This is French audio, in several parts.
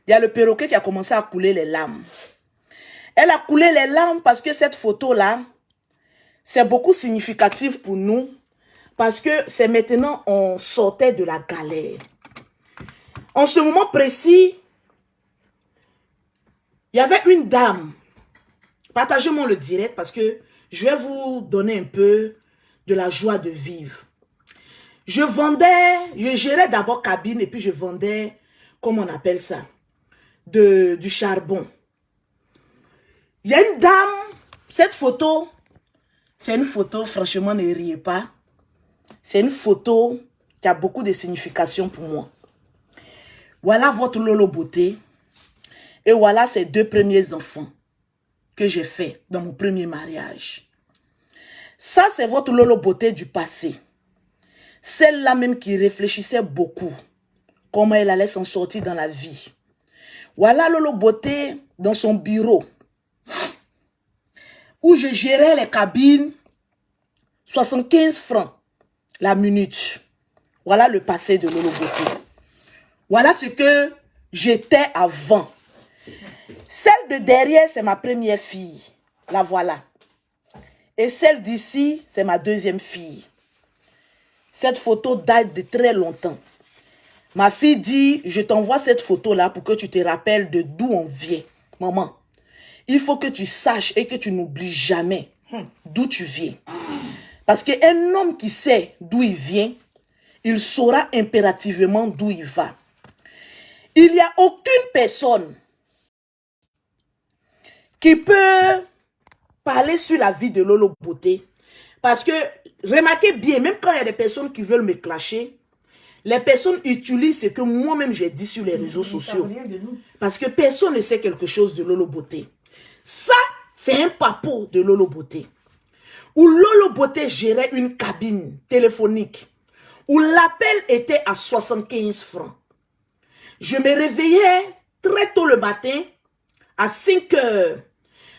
il y a le perroquet qui a commencé à couler les larmes. Elle a coulé les larmes parce que cette photo-là, c'est beaucoup significatif pour nous. Parce que c'est maintenant, on sortait de la galère. En ce moment précis, il y avait une dame. Partagez-moi le direct parce que je vais vous donner un peu de la joie de vivre. Je gérais d'abord cabine et puis je vendais, comment on appelle ça, du charbon. Il y a une dame, cette photo, c'est une photo, franchement, ne riez pas. C'est une photo qui a beaucoup de signification pour moi. Voilà votre Lolo Beauté. Et voilà ces 2 premiers enfants que j'ai fait dans mon premier mariage. Ça, c'est votre Lolo Beauté du passé. Celle-là même qui réfléchissait beaucoup. Comment elle allait s'en sortir dans la vie. Voilà Lolo Beauté dans son bureau. Où je gérais les cabines. 75 francs la minute. Voilà le passé de Lolo Beauté. Voilà ce que j'étais avant. Celle de derrière, c'est ma première fille. La voilà. Et celle d'ici, c'est ma deuxième fille. Cette photo date de très longtemps. Ma fille dit, je t'envoie cette photo-là pour que tu te rappelles de d'où on vient. Maman, il faut que tu saches et que tu n'oublies jamais d'où tu viens. Parce qu'un homme qui sait d'où il vient, il saura impérativement d'où il va. Il n'y a aucune personne qui peut parler sur la vie de Lolo Beauté. Parce que, remarquez bien, même quand il y a des personnes qui veulent me clasher, les personnes utilisent ce que moi-même j'ai dit sur les réseaux sociaux. Parce que personne ne sait quelque chose de Lolo Beauté. Ça, c'est un papo de Lolo Beauté. Où Lolo Beauté gérait une cabine téléphonique. Où l'appel était à 75 francs. Je me réveillais très tôt le matin, à 5 heures.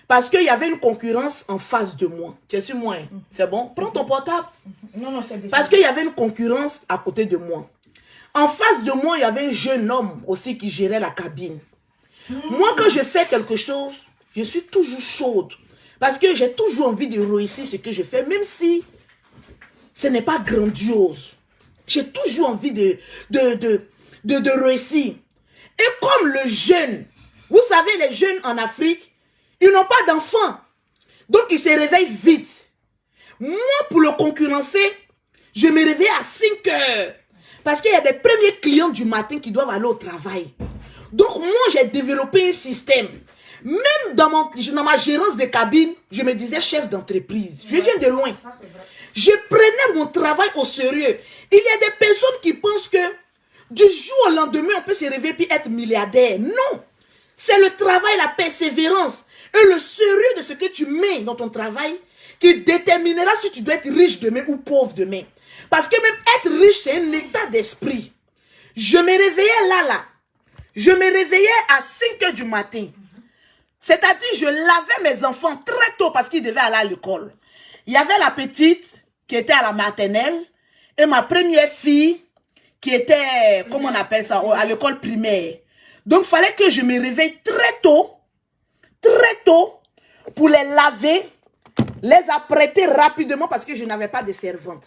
Parce qu'il y avait une concurrence en face de moi. Tu es sur moi, hein? C'est bon? Prends ton portable. Non, c'est déjà. Parce qu'il y avait une concurrence à côté de moi. En face de moi, il y avait un jeune homme aussi qui gérait la cabine. Moi, quand je fais quelque chose, je suis toujours chaude. Parce que j'ai toujours envie de réussir ce que je fais, même si ce n'est pas grandiose. J'ai toujours envie de réussir. Et comme le jeune, vous savez, les jeunes en Afrique, ils n'ont pas d'enfants. Donc, ils se réveillent vite. Moi, pour le concurrencer, je me réveille à 5 heures. Parce qu'il y a des premiers clients du matin qui doivent aller au travail. Donc, moi, j'ai développé un système. Même dans ma gérance de cabine, je me disais chef d'entreprise. Je viens de loin. Je prenais mon travail au sérieux. Il y a des personnes qui pensent que du jour au lendemain, on peut se réveiller puis être milliardaire. Non. C'est le travail, la persévérance et le sérieux de ce que tu mets dans ton travail qui déterminera si tu dois être riche demain ou pauvre demain. Parce que même être riche, c'est un état d'esprit. Je me réveillais là. Je me réveillais à 5 heures du matin. C'est-à-dire, je lavais mes enfants très tôt parce qu'ils devaient aller à l'école. Il y avait la petite qui était à la maternelle et ma première fille qui était, comment on appelle ça, à l'école primaire. Donc, il fallait que je me réveille très tôt, pour les laver, les apprêter rapidement parce que je n'avais pas de servante.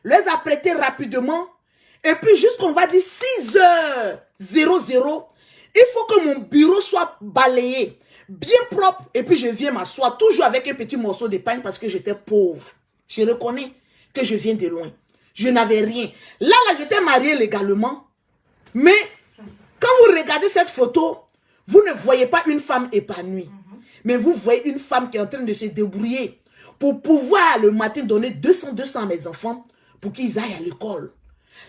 Les apprêter rapidement et puis jusqu'on va dire 6h00, il faut que mon bureau soit balayé, bien propre et puis je viens m'asseoir toujours avec un petit morceau de pain parce que j'étais pauvre. Je reconnais que je viens de loin. Je n'avais rien. Là, j'étais mariée légalement. Mais quand vous regardez cette photo, vous ne voyez pas une femme épanouie. Mais vous voyez une femme qui est en train de se débrouiller pour pouvoir le matin donner 200 à mes enfants pour qu'ils aillent à l'école.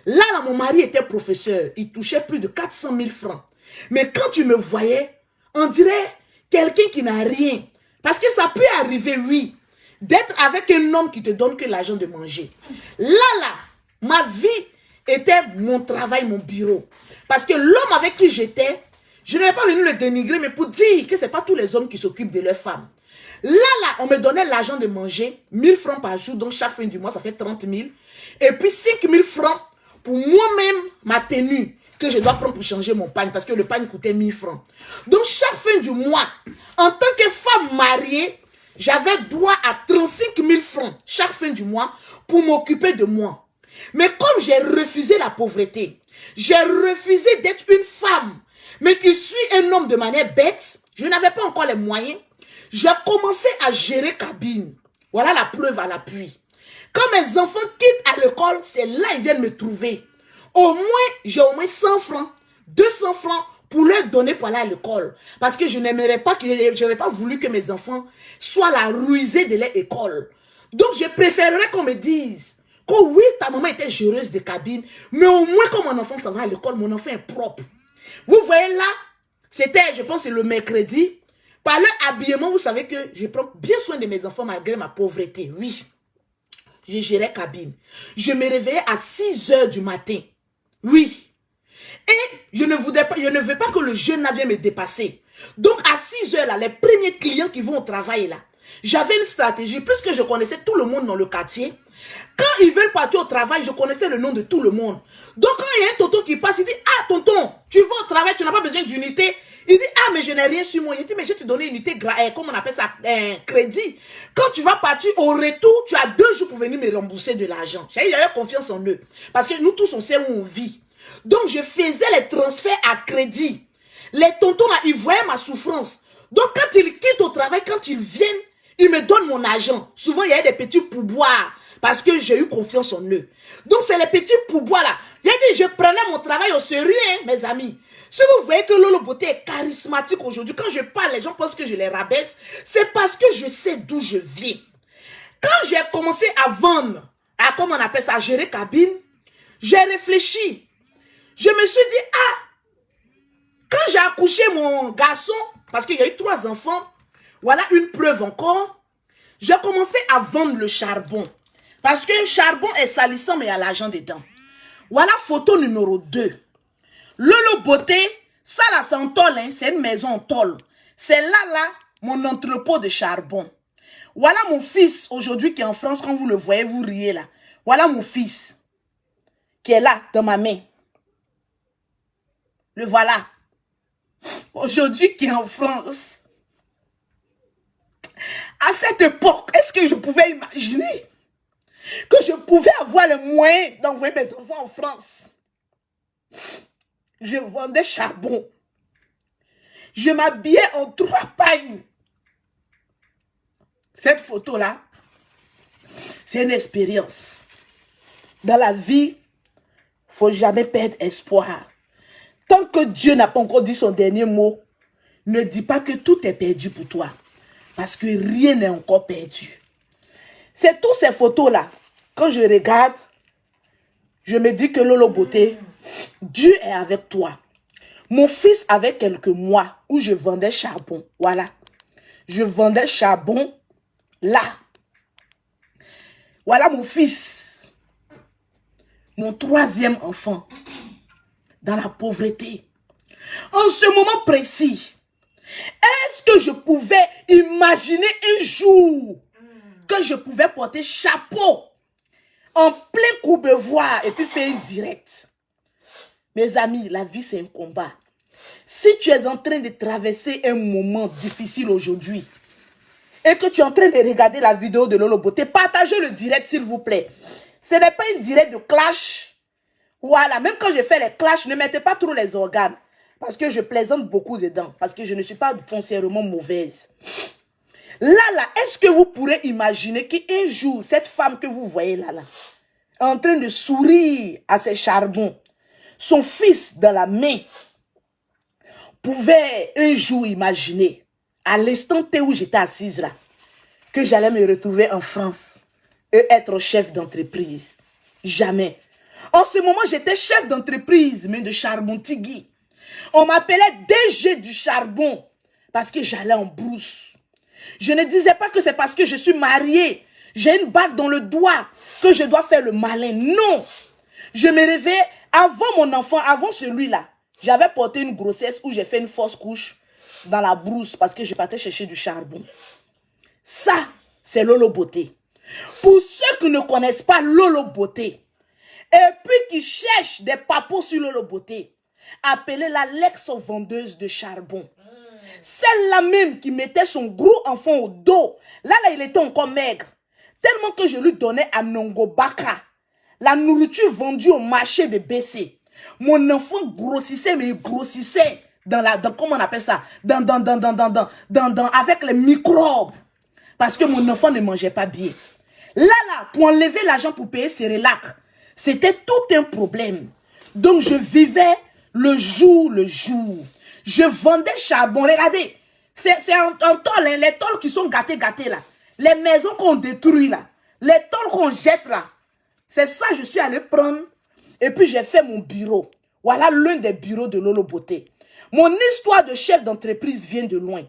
Là, mon mari était professeur. Il touchait plus de 400 000 francs. Mais quand tu me voyais, on dirait quelqu'un qui n'a rien. Parce que ça peut arriver, oui, d'être avec un homme qui te donne que l'argent de manger. Là, ma vie était mon travail, mon bureau. Parce que l'homme avec qui j'étais, je n'avais pas venu le dénigrer, mais pour dire que ce n'est pas tous les hommes qui s'occupent de leurs femmes. Là, on me donnait l'argent de manger, 1000 francs par jour, donc chaque fin du mois, ça fait 30 000. Et puis 5 000 francs pour moi-même, ma tenue. que je dois prendre pour changer mon pagne parce que le pagne coûtait 1000 francs. Donc, chaque fin du mois, en tant que femme mariée, j'avais droit à 35 000 francs chaque fin du mois pour m'occuper de moi. Mais comme j'ai refusé la pauvreté, j'ai refusé d'être une femme, mais qui suit un homme de manière bête, je n'avais pas encore les moyens, j'ai commencé à gérer cabine. Voilà la preuve à l'appui. Quand mes enfants quittent à l'école, c'est là qu'ils viennent me trouver. Au moins, j'ai au moins 100 francs, 200 francs pour leur donner pour aller à l'école. Parce que je n'aimerais pas, je n'avais pas voulu que mes enfants soient la rusée de leur école. Donc, je préférerais qu'on me dise que oui, ta maman était géreuse de cabine, mais au moins quand mon enfant s'en va à l'école, mon enfant est propre. Vous voyez là, c'était, je pense, le mercredi. Par leur habillement, vous savez que je prends bien soin de mes enfants malgré ma pauvreté. Oui, je gérais cabine. Je me réveillais à 6 h du matin. Oui. Et je ne veux pas que le jeune vienne me dépasser. Donc à 6 h là, les premiers clients qui vont au travail là, j'avais une stratégie. Puisque je connaissais tout le monde dans le quartier, quand ils veulent partir au travail, je connaissais le nom de tout le monde. Donc quand il y a un tonton qui passe, il dit, ah tonton, tu vas au travail, tu n'as pas besoin d'unité. Il dit, ah mais je n'ai rien sur moi. Il dit, mais je vais te donner une unité, comment on appelle ça, crédit. Quand tu vas partir au retour, tu as 2 jours pour venir me rembourser de l'argent. J'avais confiance en eux. Parce que nous tous, on sait où on vit. Donc je faisais les transferts à crédit. Les tontons là, ils voyaient ma souffrance. Donc quand ils quittent au travail, quand ils viennent, ils me donnent mon argent. Souvent, il y a des petits pourboires. Parce que j'ai eu confiance en eux. Donc, c'est les petits pourboires là. Il a dit, je prenais mon travail au sérieux, hein, mes amis. Si vous voyez que Lolo Beauté est charismatique aujourd'hui, quand je parle, les gens pensent que je les rabaisse. C'est parce que je sais d'où je viens. Quand j'ai commencé à vendre, à, comment on appelle ça, à gérer cabine, j'ai réfléchi. Je me suis dit, ah, quand j'ai accouché mon garçon, parce qu'il y a eu 3 enfants, voilà une preuve encore, j'ai commencé à vendre le charbon. Parce que le charbon est salissant, mais il y a l'argent dedans. Voilà photo numéro 2. Lolo Beauté, ça là, c'est en tôle, hein, c'est une maison en tôle. C'est là, mon entrepôt de charbon. Voilà mon fils, aujourd'hui, qui est en France, quand vous le voyez, vous riez là. Voilà mon fils, qui est là, dans ma main. Le voilà. Aujourd'hui, qui est en France. À cette époque, est-ce que je pouvais imaginer que je pouvais avoir le moyen d'envoyer mes enfants en France? Je vendais charbon. Je m'habillais en 3 pagnes. Cette photo-là, c'est une expérience. Dans la vie, il ne faut jamais perdre espoir. Tant que Dieu n'a pas encore dit son dernier mot, ne dis pas que tout est perdu pour toi. Parce que rien n'est encore perdu. C'est toutes ces photos-là. Quand je regarde, je me dis que Lolo Beauté, Dieu est avec toi. Mon fils avait quelques mois où je vendais charbon. Voilà. Je vendais charbon là. Voilà mon fils. Mon 3e enfant. Dans la pauvreté. En ce moment précis, est-ce que je pouvais imaginer un jour que je pouvais porter chapeau en plein Courbevoie et puis faire une directe? Mes amis, la vie c'est un combat. Si tu es en train de traverser un moment difficile aujourd'hui et que tu es en train de regarder la vidéo de Lolo Beauté, partagez le direct s'il vous plaît. Ce n'est pas une direct de clash. Voilà, même quand je fais les clashs, ne mettez pas trop les organes. Parce que je plaisante beaucoup dedans. Parce que je ne suis pas foncièrement mauvaise. Là, est-ce que vous pourrez imaginer qu'un jour, cette femme que vous voyez là, en train de sourire à ses charbons, son fils dans la main, pouvait un jour imaginer, à l'instant T où j'étais assise là, que j'allais me retrouver en France et être chef d'entreprise? Jamais. En ce moment, j'étais chef d'entreprise, mais de charbon tigui. On m'appelait DG du charbon parce que j'allais en brousse. Je ne disais pas que c'est parce que je suis mariée, j'ai une bague dans le doigt, que je dois faire le malin. Non. Je me réveillais avant mon enfant, avant celui-là. J'avais porté une grossesse où j'ai fait une fausse couche dans la brousse parce que je partais chercher du charbon. Ça, c'est Lolo Beauté. Pour ceux qui ne connaissent pas Lolo Beauté, et puis qui cherchent des papos sur Lolo Beauté, Appelez-la l'ex-vendeuse de charbon. Celle-là même qui mettait son gros enfant au dos. Là, il était encore maigre. Tellement que je lui donnais à Nongo Baka la nourriture vendue au marché de BC. Mon enfant grossissait, mais il grossissait comment on appelle ça? Avec les microbes. Parce que mon enfant ne mangeait pas bien. Là, pour enlever l'argent pour payer ses relax, c'était tout un problème. Donc, je vivais le jour. Je vendais charbon. Regardez, c'est un tôle, hein, les tôles qui sont gâtés là. Les maisons qu'on détruit là. Les tôles qu'on jette là. C'est ça, je suis allé prendre. Et puis, j'ai fait mon bureau. Voilà l'un des bureaux de Lolo Beauté. Mon histoire de chef d'entreprise vient de loin.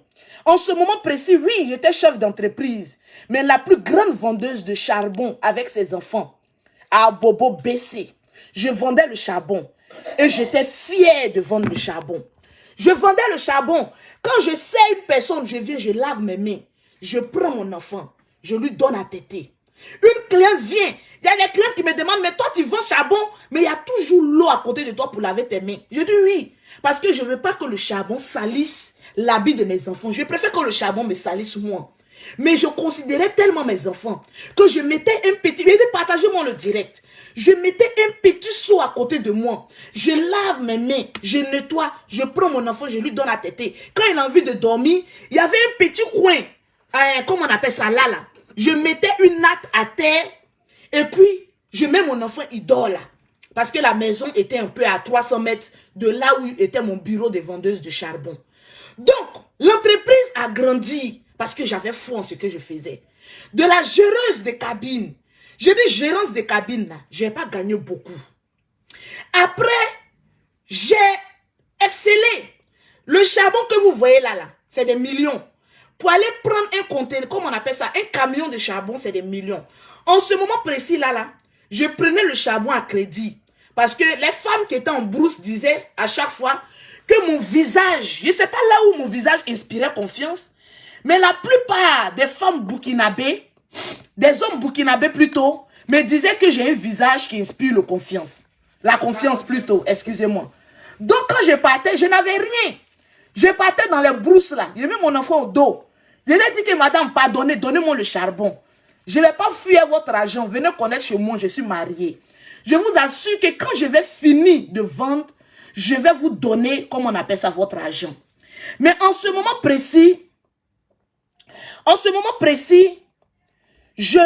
En ce moment précis, oui, j'étais chef d'entreprise. Mais la plus grande vendeuse de charbon avec ses enfants. À Bobo BC. Je vendais le charbon. Et j'étais fière de vendre le charbon. Je vendais le charbon. Quand je sais une personne, je viens, je lave mes mains. Je prends mon enfant. Je lui donne à téter. Une cliente vient. Il y a des clientes qui me demandent, mais toi tu vends charbon, mais il y a toujours l'eau à côté de toi pour laver tes mains. Je dis oui. Parce que je ne veux pas que le charbon salisse l'habit de mes enfants. Je préfère que le charbon me salisse moi. Mais je considérais tellement mes enfants que je mettais un petit... Partagez-moi le direct. Je mettais un petit seau à côté de moi. Je lave mes mains, je nettoie, je prends mon enfant, je lui donne à téter. Quand il a envie de dormir, il y avait un petit coin. Comment on appelle ça là? Je mettais une natte à terre et puis je mets mon enfant, il dort là. Parce que la maison était un peu à 300 mètres de là où était mon bureau de vendeuse de charbon. Donc, l'entreprise a grandi parce que j'avais foi en ce que je faisais. De la géreuse de cabine, je dis gérance de cabine là, je n'ai pas gagné beaucoup. Après, j'ai excellé. Le charbon que vous voyez là, c'est des millions. Pour aller prendre un conteneur, comme on appelle ça, un camion de charbon, c'est des millions. En ce moment précis là, je prenais le charbon à crédit. Parce que les femmes qui étaient en brousse disaient à chaque fois que mon visage, je ne sais pas là où mon visage inspirait confiance, mais la plupart des femmes burkinabées, des hommes burkinabés plutôt, me disaient que j'ai un visage qui inspire la confiance. La confiance plutôt, excusez-moi. Donc quand je partais, je n'avais rien. Je partais dans les brousses là, j'ai mis mon enfant au dos. Je lui ai dit que madame, pardonnez, donnez-moi le charbon. Je ne vais pas fuir votre argent, venez connaître chez moi, je suis mariée. Je vous assure que quand je vais finir de vendre, je vais vous donner, comme on appelle ça, votre argent. Mais en ce moment précis, j'ai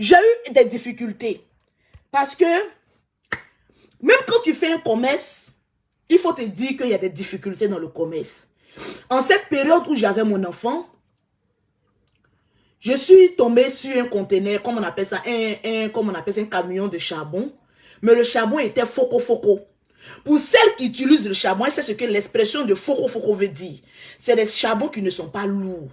eu des difficultés. Parce que, même quand tu fais un commerce, il faut te dire qu'il y a des difficultés dans le commerce. En cette période où j'avais mon enfant, je suis tombée sur un conteneur, comme on appelle ça, un camion de charbon. Mais le charbon était foco. Pour celles qui utilisent le charbon, c'est ce que l'expression de foco veut dire. C'est des charbons qui ne sont pas lourds.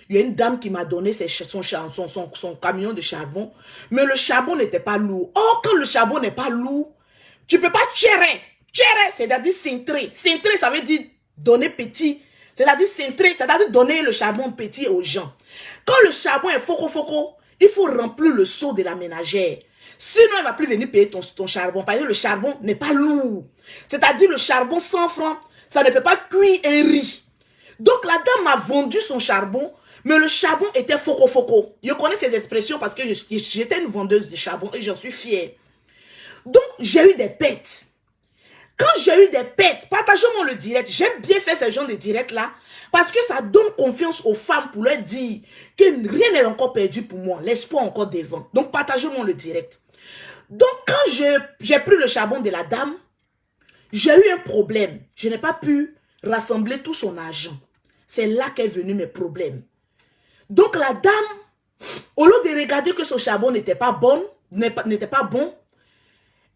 Il y a une dame qui m'a donné son camion de charbon, mais le charbon n'était pas lourd. Or, quand le charbon n'est pas lourd, tu ne peux pas tirer. Tirer, c'est-à-dire cintrer. Cintrer, ça veut dire donner petit. C'est-à-dire cintrer, c'est-à-dire donner le charbon petit aux gens. Quand le charbon est foco, il faut remplir le seau de la ménagère. Sinon, elle ne va plus venir payer ton charbon. Parce que le charbon n'est pas lourd. C'est-à-dire le charbon 100 francs, ça ne peut pas cuire un riz. Donc la dame m'a vendu son charbon, mais le charbon était foco. Je connais ces expressions parce que j'étais une vendeuse de charbon et j'en suis fière. Donc j'ai eu des pètes. Quand j'ai eu des pètes, partagez-moi le direct. J'aime bien faire ce genre de direct là. Parce que ça donne confiance aux femmes pour leur dire que rien n'est encore perdu pour moi. L'espoir encore devant. Donc partagez-moi le direct. Donc quand j'ai pris le charbon de la dame, j'ai eu un problème. Je n'ai pas pu rassembler tout son argent. C'est là qu'est venu mes problèmes. Donc la dame, au lieu de regarder que son charbon n'était pas bon,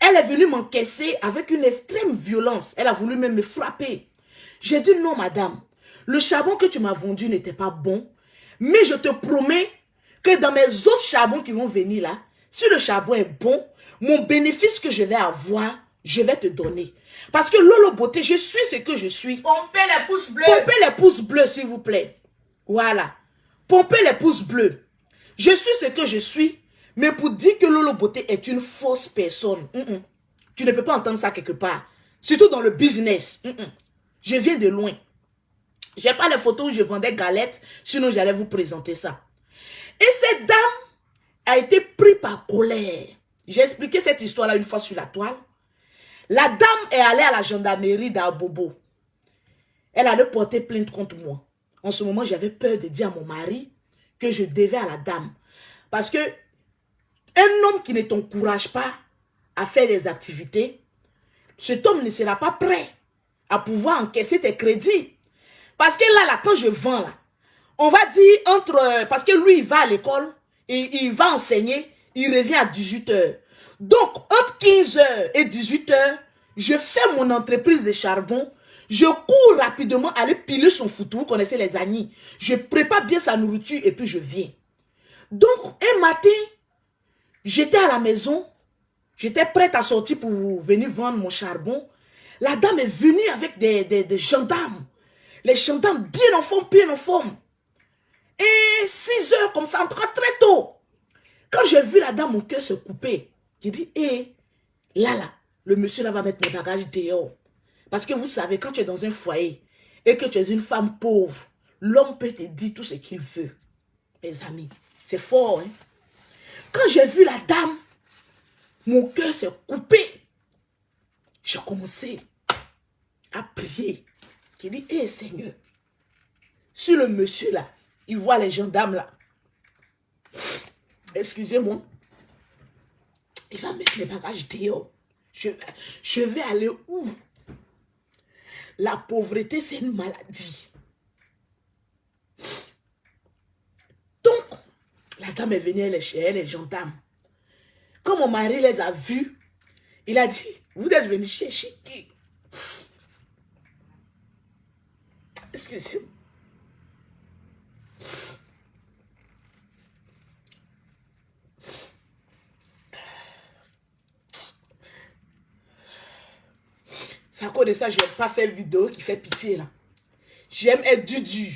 elle est venue m'encaisser avec une extrême violence. Elle a voulu même me frapper. J'ai dit non madame, le charbon que tu m'as vendu n'était pas bon, mais je te promets que dans mes autres charbons qui vont venir là, si le charbon est bon, mon bénéfice que je vais avoir, je vais te donner. Parce que Lolo Beauté, je suis ce que je suis. Pompez les pouces bleus. Pompez les pouces bleus, s'il vous plaît. Voilà. Pompez les pouces bleus. Je suis ce que je suis. Mais pour dire que Lolo Beauté est une fausse personne, tu ne peux pas entendre ça quelque part. Surtout dans le business. Je viens de loin. J'ai pas les photos où je vendais galettes, sinon j'allais vous présenter ça. Et cette dame a été prise par colère. J'ai expliqué cette histoire-là une fois sur la toile. La dame est allée à la gendarmerie d'Abobo. Elle allait porter plainte contre moi. En ce moment, j'avais peur de dire à mon mari que je devais à la dame. Parce que un homme qui ne t'encourage pas à faire des activités, cet homme ne sera pas prêt à pouvoir encaisser tes crédits. Parce que là, quand je vends, là, on va dire parce que lui, il va à l'école, et il va enseigner, il revient à 18 h. Donc, entre 15 h et 18 h, je fais mon entreprise de charbon, je cours rapidement aller piler son foutu, vous connaissez les agnis. Je prépare bien sa nourriture et puis je viens. Donc, un matin, j'étais à la maison, j'étais prête à sortir pour venir vendre mon charbon. La dame est venue avec des gendarmes. Les gendarmes bien en forme. Et 6 h comme ça, en tout cas très tôt. Quand j'ai vu la dame, mon cœur se couper. J'ai dit, là, le monsieur là va mettre mes bagages dehors. Parce que vous savez, quand tu es dans un foyer et que tu es une femme pauvre, l'homme peut te dire tout ce qu'il veut. Mes amis, c'est fort, hein? Quand j'ai vu la dame, mon cœur s'est coupé. J'ai commencé à prier. J'ai dit, Seigneur, si le monsieur là, il voit les gendarmes là, excusez-moi, il va mettre mes bagages dehors. Je vais aller où? La pauvreté, c'est une maladie. Donc, la dame est venue, elle est chez elle, les gendarmes. Quand mon mari les a vus, il a dit, vous êtes venus chercher qui? Excusez-moi. C'est à cause de ça, je n'aime pas faire vidéo qui fait pitié là. J'aime être dur.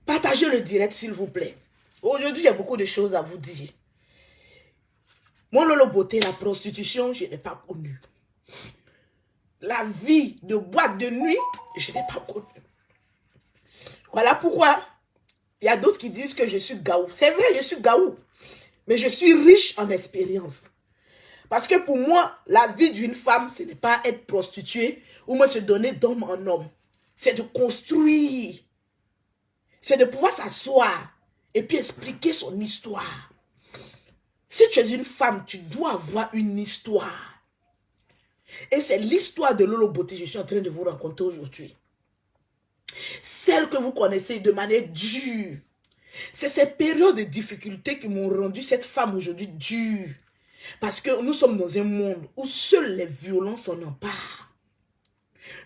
Partagez le direct s'il vous plaît. Aujourd'hui, il y a beaucoup de choses à vous dire. Mon Lolo Beauté, la prostitution, je n'ai pas connu. La vie de boîte de nuit, je n'ai pas connu. Voilà pourquoi il y a d'autres qui disent que je suis gaou. C'est vrai, je suis gaou. Mais je suis riche en expérience. Parce que pour moi, la vie d'une femme, ce n'est pas être prostituée ou me se donner d'homme en homme. C'est de construire. C'est de pouvoir s'asseoir et puis expliquer son histoire. Si tu es une femme, tu dois avoir une histoire. Et c'est l'histoire de Lolo Beauté que je suis en train de vous raconter aujourd'hui. Celle que vous connaissez de manière dure. C'est ces périodes de difficulté qui m'ont rendu cette femme aujourd'hui dure. Parce que nous sommes dans un monde où seules les violences en emparent.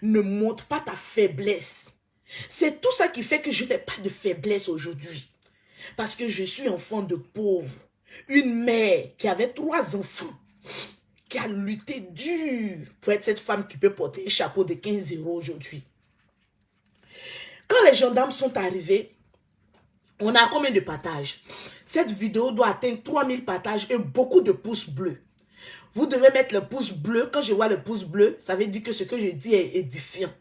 Ne montre pas ta faiblesse. C'est tout ça qui fait que je n'ai pas de faiblesse aujourd'hui. Parce que je suis enfant de pauvre. Une mère qui avait 3 enfants. Qui a lutté dur pour être cette femme qui peut porter un chapeau de 15 € aujourd'hui. Quand les gendarmes sont arrivés, on a combien de partages? Cette vidéo doit atteindre 3000 partages et beaucoup de pouces bleus. Vous devez mettre le pouce bleu. Quand je vois le pouce bleu, ça veut dire que ce que je dis est édifiant.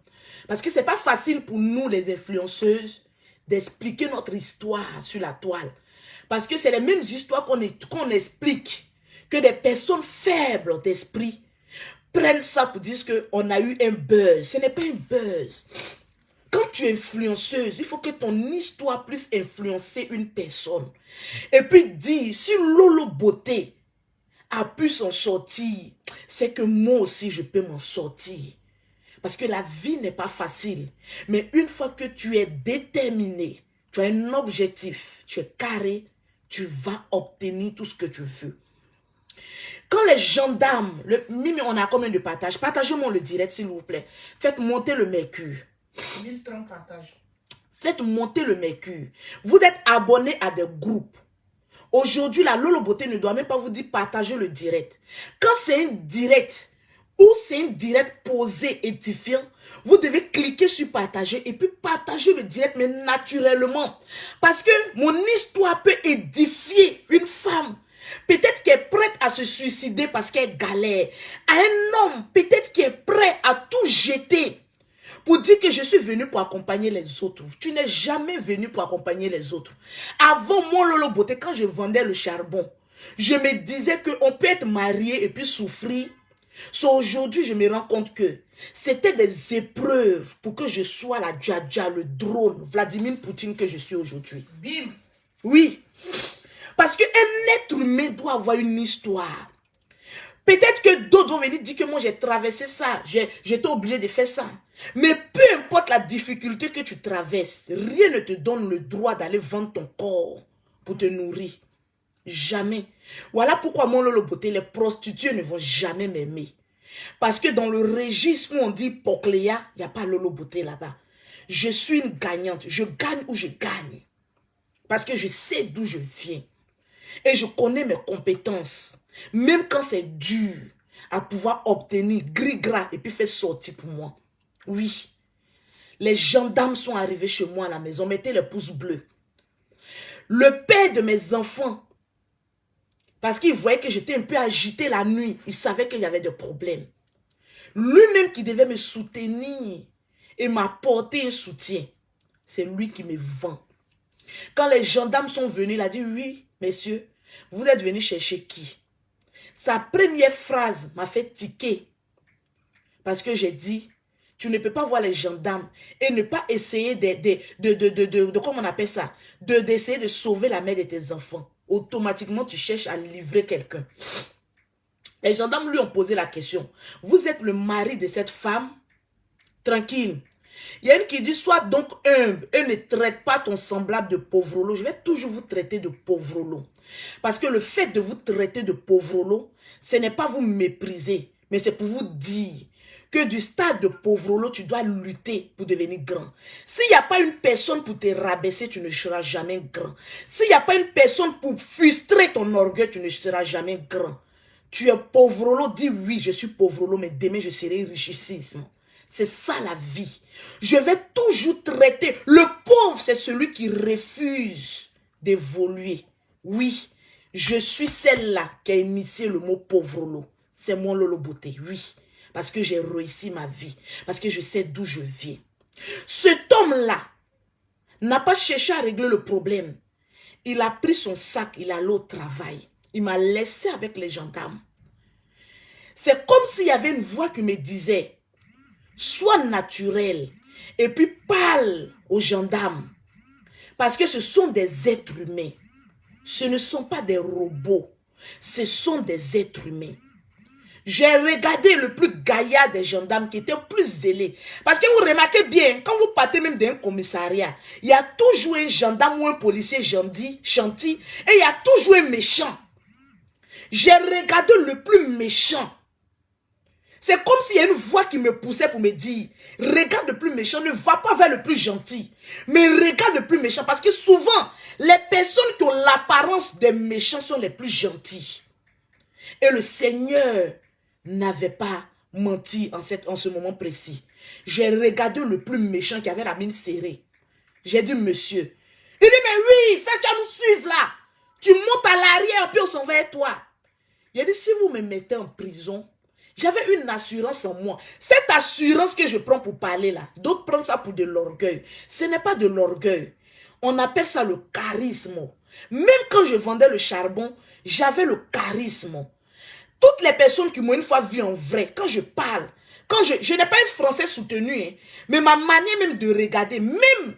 Parce que ce n'est pas facile pour nous, les influenceuses, d'expliquer notre histoire sur la toile. Parce que c'est les mêmes histoires qu'on explique. Que des personnes faibles d'esprit prennent ça pour dire qu'on a eu un buzz. Ce n'est pas un buzz. Quand tu es influenceuse, il faut que ton histoire puisse influencer une personne. Et puis dire, si Lolo Beauté a pu s'en sortir, c'est que moi aussi je peux m'en sortir. Parce que la vie n'est pas facile. Mais une fois que tu es déterminé, tu as un objectif, tu es carré, tu vas obtenir tout ce que tu veux. Quand les gendarmes, Mimi, on a combien de partages? Partagez-moi le direct, s'il vous plaît. Faites monter le mercure. 1030 partages. Faites monter le mercure. Vous êtes abonné à des groupes. Aujourd'hui, la Lolo Beauté ne doit même pas vous dire partagez le direct. Quand c'est un direct ou c'est un direct posé, édifiant, vous devez cliquer sur partager et puis partager le direct, mais naturellement. Parce que mon histoire peut édifier une femme. peut-être qui est prête à se suicider parce qu'elle galère, à un homme peut-être qui est prêt à tout jeter pour dire que je suis venu pour accompagner les autres. Tu n'es jamais venu pour accompagner les autres. Avant mon Lolo Beauté, quand je vendais le charbon, je me disais qu'on peut être marié et puis souffrir. So, aujourd'hui, je me rends compte que c'était des épreuves pour que je sois la Dja, le drone, Vladimir Poutine que je suis aujourd'hui. Bim. Oui. Parce qu'un être humain doit avoir une histoire. Peut-être que d'autres vont venir dire que moi j'ai traversé ça, j'étais obligé de faire ça. Mais peu importe la difficulté que tu traverses, rien ne te donne le droit d'aller vendre ton corps pour te nourrir. Jamais. Voilà pourquoi mon Lolo Beauté, les prostituées ne vont jamais m'aimer. Parce que dans le registre où on dit Pocléa, il n'y a pas Lolo Beauté là-bas. Je suis une gagnante. Je gagne où je gagne. Parce que je sais d'où je viens. Et je connais mes compétences. Même quand c'est dur à pouvoir obtenir gris-gras et puis faire sortir pour moi. Oui. Les gendarmes sont arrivés chez moi à la maison. Mettez les pouces bleus. Le père de mes enfants, parce qu'il voyait que j'étais un peu agitée la nuit, il savait qu'il y avait des problèmes. Lui-même qui devait me soutenir et m'apporter un soutien, c'est lui qui me vend. Quand les gendarmes sont venus, il a dit, oui, messieurs, vous êtes venus chercher qui? Sa première phrase m'a fait tiquer. Parce que j'ai dit, tu ne peux pas voir les gendarmes et ne pas essayer de comment on appelle ça? D'essayer de sauver la mère de tes enfants. Automatiquement, tu cherches à livrer quelqu'un. Les gendarmes lui ont posé la question. Vous êtes le mari de cette femme? Tranquille. Il y a une qui dit, sois donc humble et ne traite pas ton semblable de pauvrolo. Je vais toujours vous traiter de pauvrolo. Parce que le fait de vous traiter de pauvrolo, ce n'est pas vous mépriser, mais c'est pour vous dire que du stade de pauvrolo, tu dois lutter pour devenir grand. S'il n'y a pas une personne pour te rabaisser, tu ne seras jamais grand. S'il n'y a pas une personne pour frustrer ton orgueil, tu ne seras jamais grand. Tu es pauvrolo, dis oui, je suis pauvrolo, mais demain je serai richissime. C'est ça la vie. Je vais toujours traiter. Le pauvre, c'est celui qui refuse d'évoluer. Oui, je suis celle-là qui a initié le mot pauvrolo. C'est mon Lolo Beauté, oui. Parce que j'ai réussi ma vie. Parce que je sais d'où je viens. Cet homme-là n'a pas cherché à régler le problème. Il a pris son sac, il est allé au travail. Il m'a laissé avec les gendarmes. C'est comme s'il y avait une voix qui me disait, sois naturel et puis parle aux gendarmes. Parce que ce sont des êtres humains. Ce ne sont pas des robots. Ce sont des êtres humains. J'ai regardé le plus gaillard des gendarmes qui était plus zélé. Parce que vous remarquez bien, quand vous partez même d'un commissariat, il y a toujours un gendarme ou un policier gentil, et il y a toujours un méchant. J'ai regardé le plus méchant. C'est comme s'il y a une voix qui me poussait pour me dire, regarde le plus méchant, ne va pas vers le plus gentil, mais regarde le plus méchant. Parce que souvent, les personnes qui ont l'apparence des méchants sont les plus gentils. Et le Seigneur n'avait pas menti en ce moment précis. J'ai regardé le plus méchant qui avait la mine serrée. J'ai dit, monsieur. Il dit, mais oui, fais-tu nous suivre là. Tu montes à l'arrière, puis on s'en va avec toi. Il a dit, si vous me mettez en prison, j'avais une assurance en moi. Cette assurance que je prends pour parler là, d'autres prennent ça pour de l'orgueil. Ce n'est pas de l'orgueil. On appelle ça le charisme. Même quand je vendais le charbon, j'avais le charisme. Toutes les personnes qui m'ont une fois vu en vrai, quand je parle, je n'ai pas un français soutenu, hein, mais ma manière même de regarder, même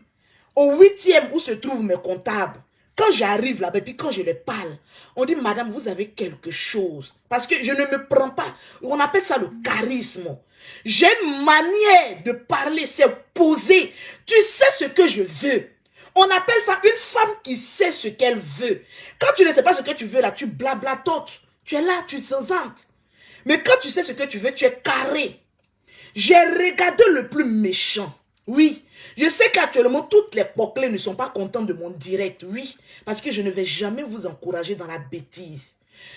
au 8e où se trouvent mes comptables, quand j'arrive là-bas, puis quand je les parle, on dit, madame, vous avez quelque chose. Parce que je ne me prends pas. On appelle ça le charisme. J'ai une manière de parler, c'est posé. Tu sais ce que je veux. On appelle ça une femme qui sait ce qu'elle veut. Quand tu ne sais pas ce que tu veux là, tu blablatotes. Tu es là, tu te sens. Mais quand tu sais ce que tu veux, tu es carré. J'ai regardé le plus méchant. Oui, je sais qu'actuellement, toutes les poclés ne sont pas contents de mon direct. Oui, parce que je ne vais jamais vous encourager dans la bêtise.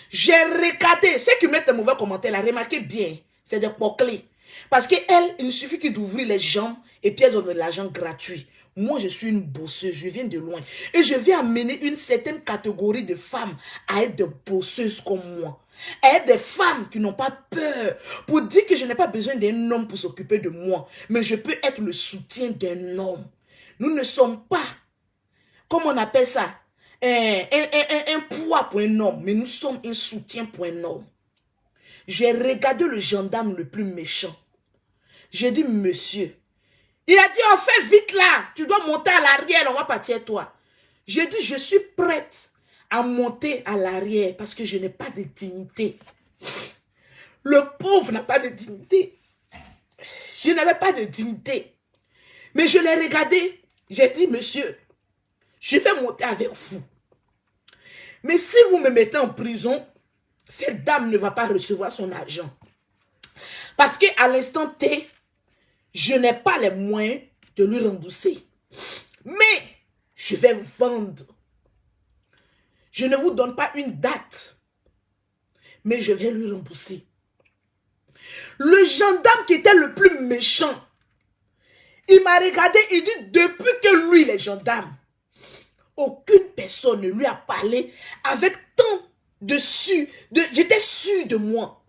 J'ai regardé, ceux qui mettent des mauvais commentaires, là, remarquez bien, c'est des poclés. Parce qu'elles, il suffit qu'ils d'ouvrir les jambes et puis elles ont de l'argent gratuit. Moi, je suis une bosseuse, je viens de loin. Et je viens amener une certaine catégorie de femmes à être des bosseuses comme moi. À être des femmes qui n'ont pas peur. Pour dire que je n'ai pas besoin d'un homme pour s'occuper de moi. Mais je peux être le soutien d'un homme. Nous ne sommes pas, comment on appelle ça, un poids pour un homme. Mais nous sommes un soutien pour un homme. J'ai regardé le gendarme le plus méchant. J'ai dit, monsieur, il a dit, on fait vite là. Tu dois monter à l'arrière, on va partir toi. J'ai dit, je suis prête à monter à l'arrière parce que je n'ai pas de dignité. Le pauvre n'a pas de dignité. Je n'avais pas de dignité. Mais je l'ai regardé. J'ai dit, monsieur, je vais monter avec vous. Mais si vous me mettez en prison, cette dame ne va pas recevoir son argent. Parce qu'à l'instant T, je n'ai pas les moyens de lui rembourser. Mais je vais vendre. Je ne vous donne pas une date. Mais je vais lui rembourser. Le gendarme qui était le plus méchant, il m'a regardé, il dit, depuis que lui, les gendarmes, aucune personne ne lui a parlé avec tant de sûr. J'étais sûr de moi.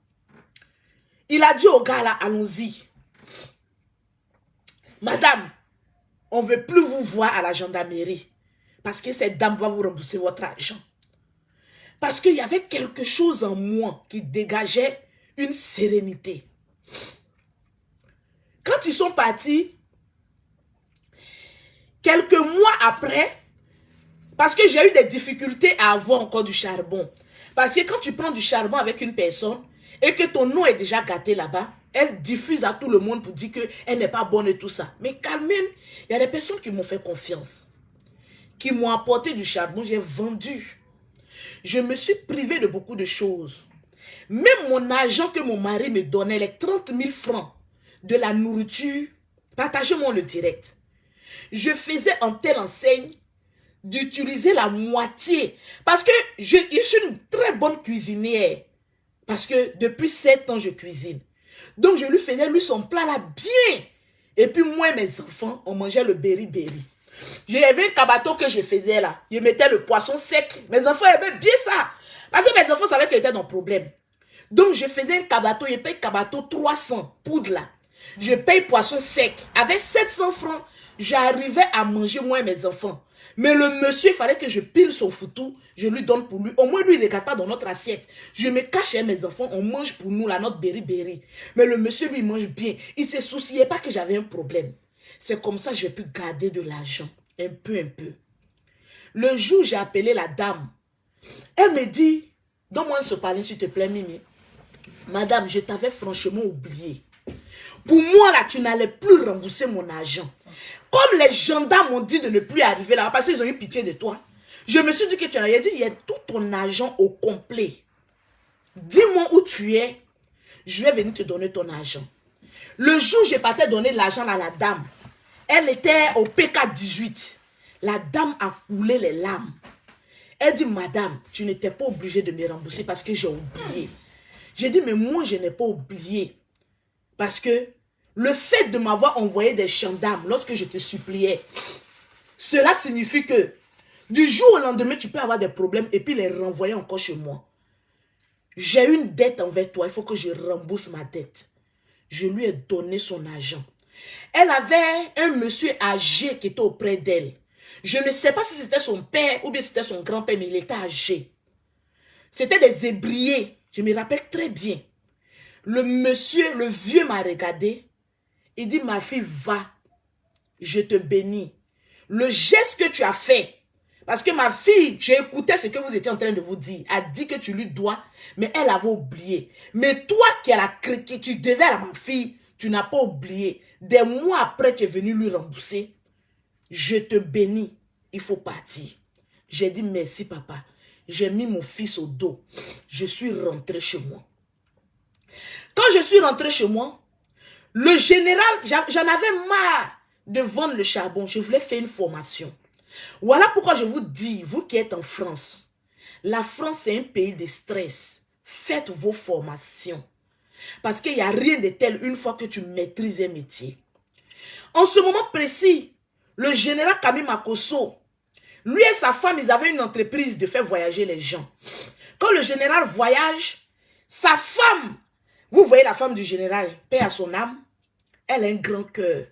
Il a dit au gars là, allons-y. Madame, on ne veut plus vous voir à la gendarmerie. Parce que cette dame va vous rembourser votre argent. Parce qu'il y avait quelque chose en moi qui dégageait une sérénité. Quand ils sont partis, quelques mois après, parce que j'ai eu des difficultés à avoir encore du charbon. Parce que quand tu prends du charbon avec une personne et que ton nom est déjà gâté là-bas, elle diffuse à tout le monde pour dire qu'elle n'est pas bonne et tout ça. Mais quand même, il y a des personnes qui m'ont fait confiance, qui m'ont apporté du charbon, j'ai vendu. Je me suis privée de beaucoup de choses. Même mon argent que mon mari me donnait, les 30 000 francs de la nourriture, partagez-moi le direct. Je faisais en telle enseigne d'utiliser la moitié. Parce que je suis une très bonne cuisinière. Parce que depuis 7 ans, je cuisine. Donc, je lui faisais, lui, son plat là, bien. Et puis, moi et mes enfants, on mangeait le berry-berry. J'avais un cabato que je faisais là. Je mettais le poisson sec. Mes enfants aimaient bien ça. Parce que mes enfants savaient qu'ils étaient dans le problème. Donc, je faisais un cabato. Je paye cabato 300 poudre là. Je paye poisson sec. Avec 700 francs, j'arrivais à manger moi et mes enfants. Mais le monsieur, il fallait que je pile son foutou, je lui donne pour lui. Au moins, lui, il ne regarde pas dans notre assiette. Je me cache chez mes enfants, on mange pour nous, la notre berry-berry. Mais le monsieur, lui, il mange bien. Il ne se souciait pas que j'avais un problème. C'est comme ça que j'ai pu garder de l'argent. Un peu, un peu. Le jour où j'ai appelé la dame, elle me dit, donne-moi un sopalin, s'il te plaît, Mimi. Madame, je t'avais franchement oublié. Pour moi, là, tu n'allais plus rembourser mon argent. Comme les gendarmes m'ont dit de ne plus arriver là, parce qu'ils ont eu pitié de toi. Je me suis dit que tu en as dit, il y a tout ton argent au complet. Dis-moi où tu es. Je vais venir te donner ton argent. Le jour où je partais donner l'argent à la dame, elle était au PK 18. La dame a coulé les larmes. Elle dit, madame, tu n'étais pas obligée de me rembourser parce que j'ai oublié. J'ai dit, mais moi, je n'ai pas oublié. Parce que le fait de m'avoir envoyé des gendarmes lorsque je te suppliais, cela signifie que du jour au lendemain, tu peux avoir des problèmes et puis les renvoyer encore chez moi. J'ai une dette envers toi, il faut que je rembourse ma dette. Je lui ai donné son argent. Elle avait un monsieur âgé qui était auprès d'elle. Je ne sais pas si c'était son père ou bien c'était son grand-père, mais il était âgé. C'était des ébriers, je me rappelle très bien. Le monsieur, le vieux m'a regardé. Il dit, ma fille, va. Je te bénis. Le geste que tu as fait, parce que ma fille, j'ai écouté ce que vous étiez en train de vous dire, a dit que tu lui dois, mais elle avait oublié. Mais toi qui tu devais à ma fille, tu n'as pas oublié. Des mois après, tu es venu lui rembourser. Je te bénis. Il faut partir. J'ai dit, merci papa. J'ai mis mon fils au dos. Je suis rentré chez moi. Quand je suis rentré chez moi, le général, j'en avais marre de vendre le charbon. Je voulais faire une formation. Voilà pourquoi je vous dis, vous qui êtes en France, la France c'est un pays de stress. Faites vos formations. Parce qu'il n'y a rien de tel une fois que tu maîtrises un métier. En ce moment précis, le général Kami Makosso, lui et sa femme, ils avaient une entreprise de faire voyager les gens. Quand le général voyage, sa femme, vous voyez la femme du général, paix à son âme, elle a un grand cœur.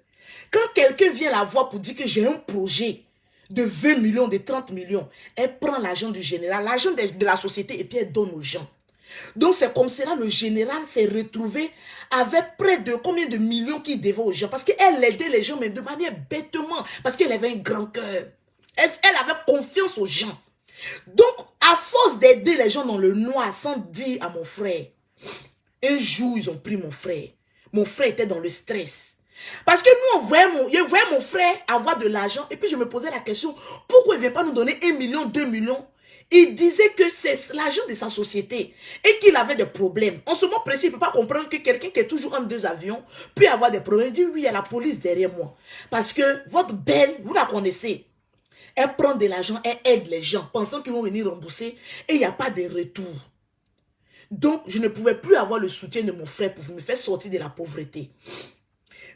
Quand quelqu'un vient la voir pour dire que j'ai un projet de 20 millions, de 30 millions, elle prend l'argent du général, l'argent de la société et puis elle donne aux gens. Donc c'est comme cela le général s'est retrouvé avec près de combien de millions qu'il devait aux gens. Parce qu'elle aidait les gens mais de manière bêtement. Parce qu'elle avait un grand cœur. Elle avait confiance aux gens. Donc à force d'aider les gens dans le noir sans dire à mon frère, un jour ils ont pris mon frère. Mon frère était dans le stress. Parce que nous, je voyais mon frère avoir de l'argent. Et puis je me posais la question, pourquoi il ne vient pas nous donner 1 million, 2 millions? Il disait que c'est l'argent de sa société et qu'il avait des problèmes. En ce moment précis, il ne peut pas comprendre que quelqu'un qui est toujours en 2 avions peut avoir des problèmes. Il dit, oui, il y a la police derrière moi. Parce que votre belle, vous la connaissez. Elle prend de l'argent, elle aide les gens, pensant qu'ils vont venir rembourser et il n'y a pas de retour. Donc, je ne pouvais plus avoir le soutien de mon frère pour me faire sortir de la pauvreté.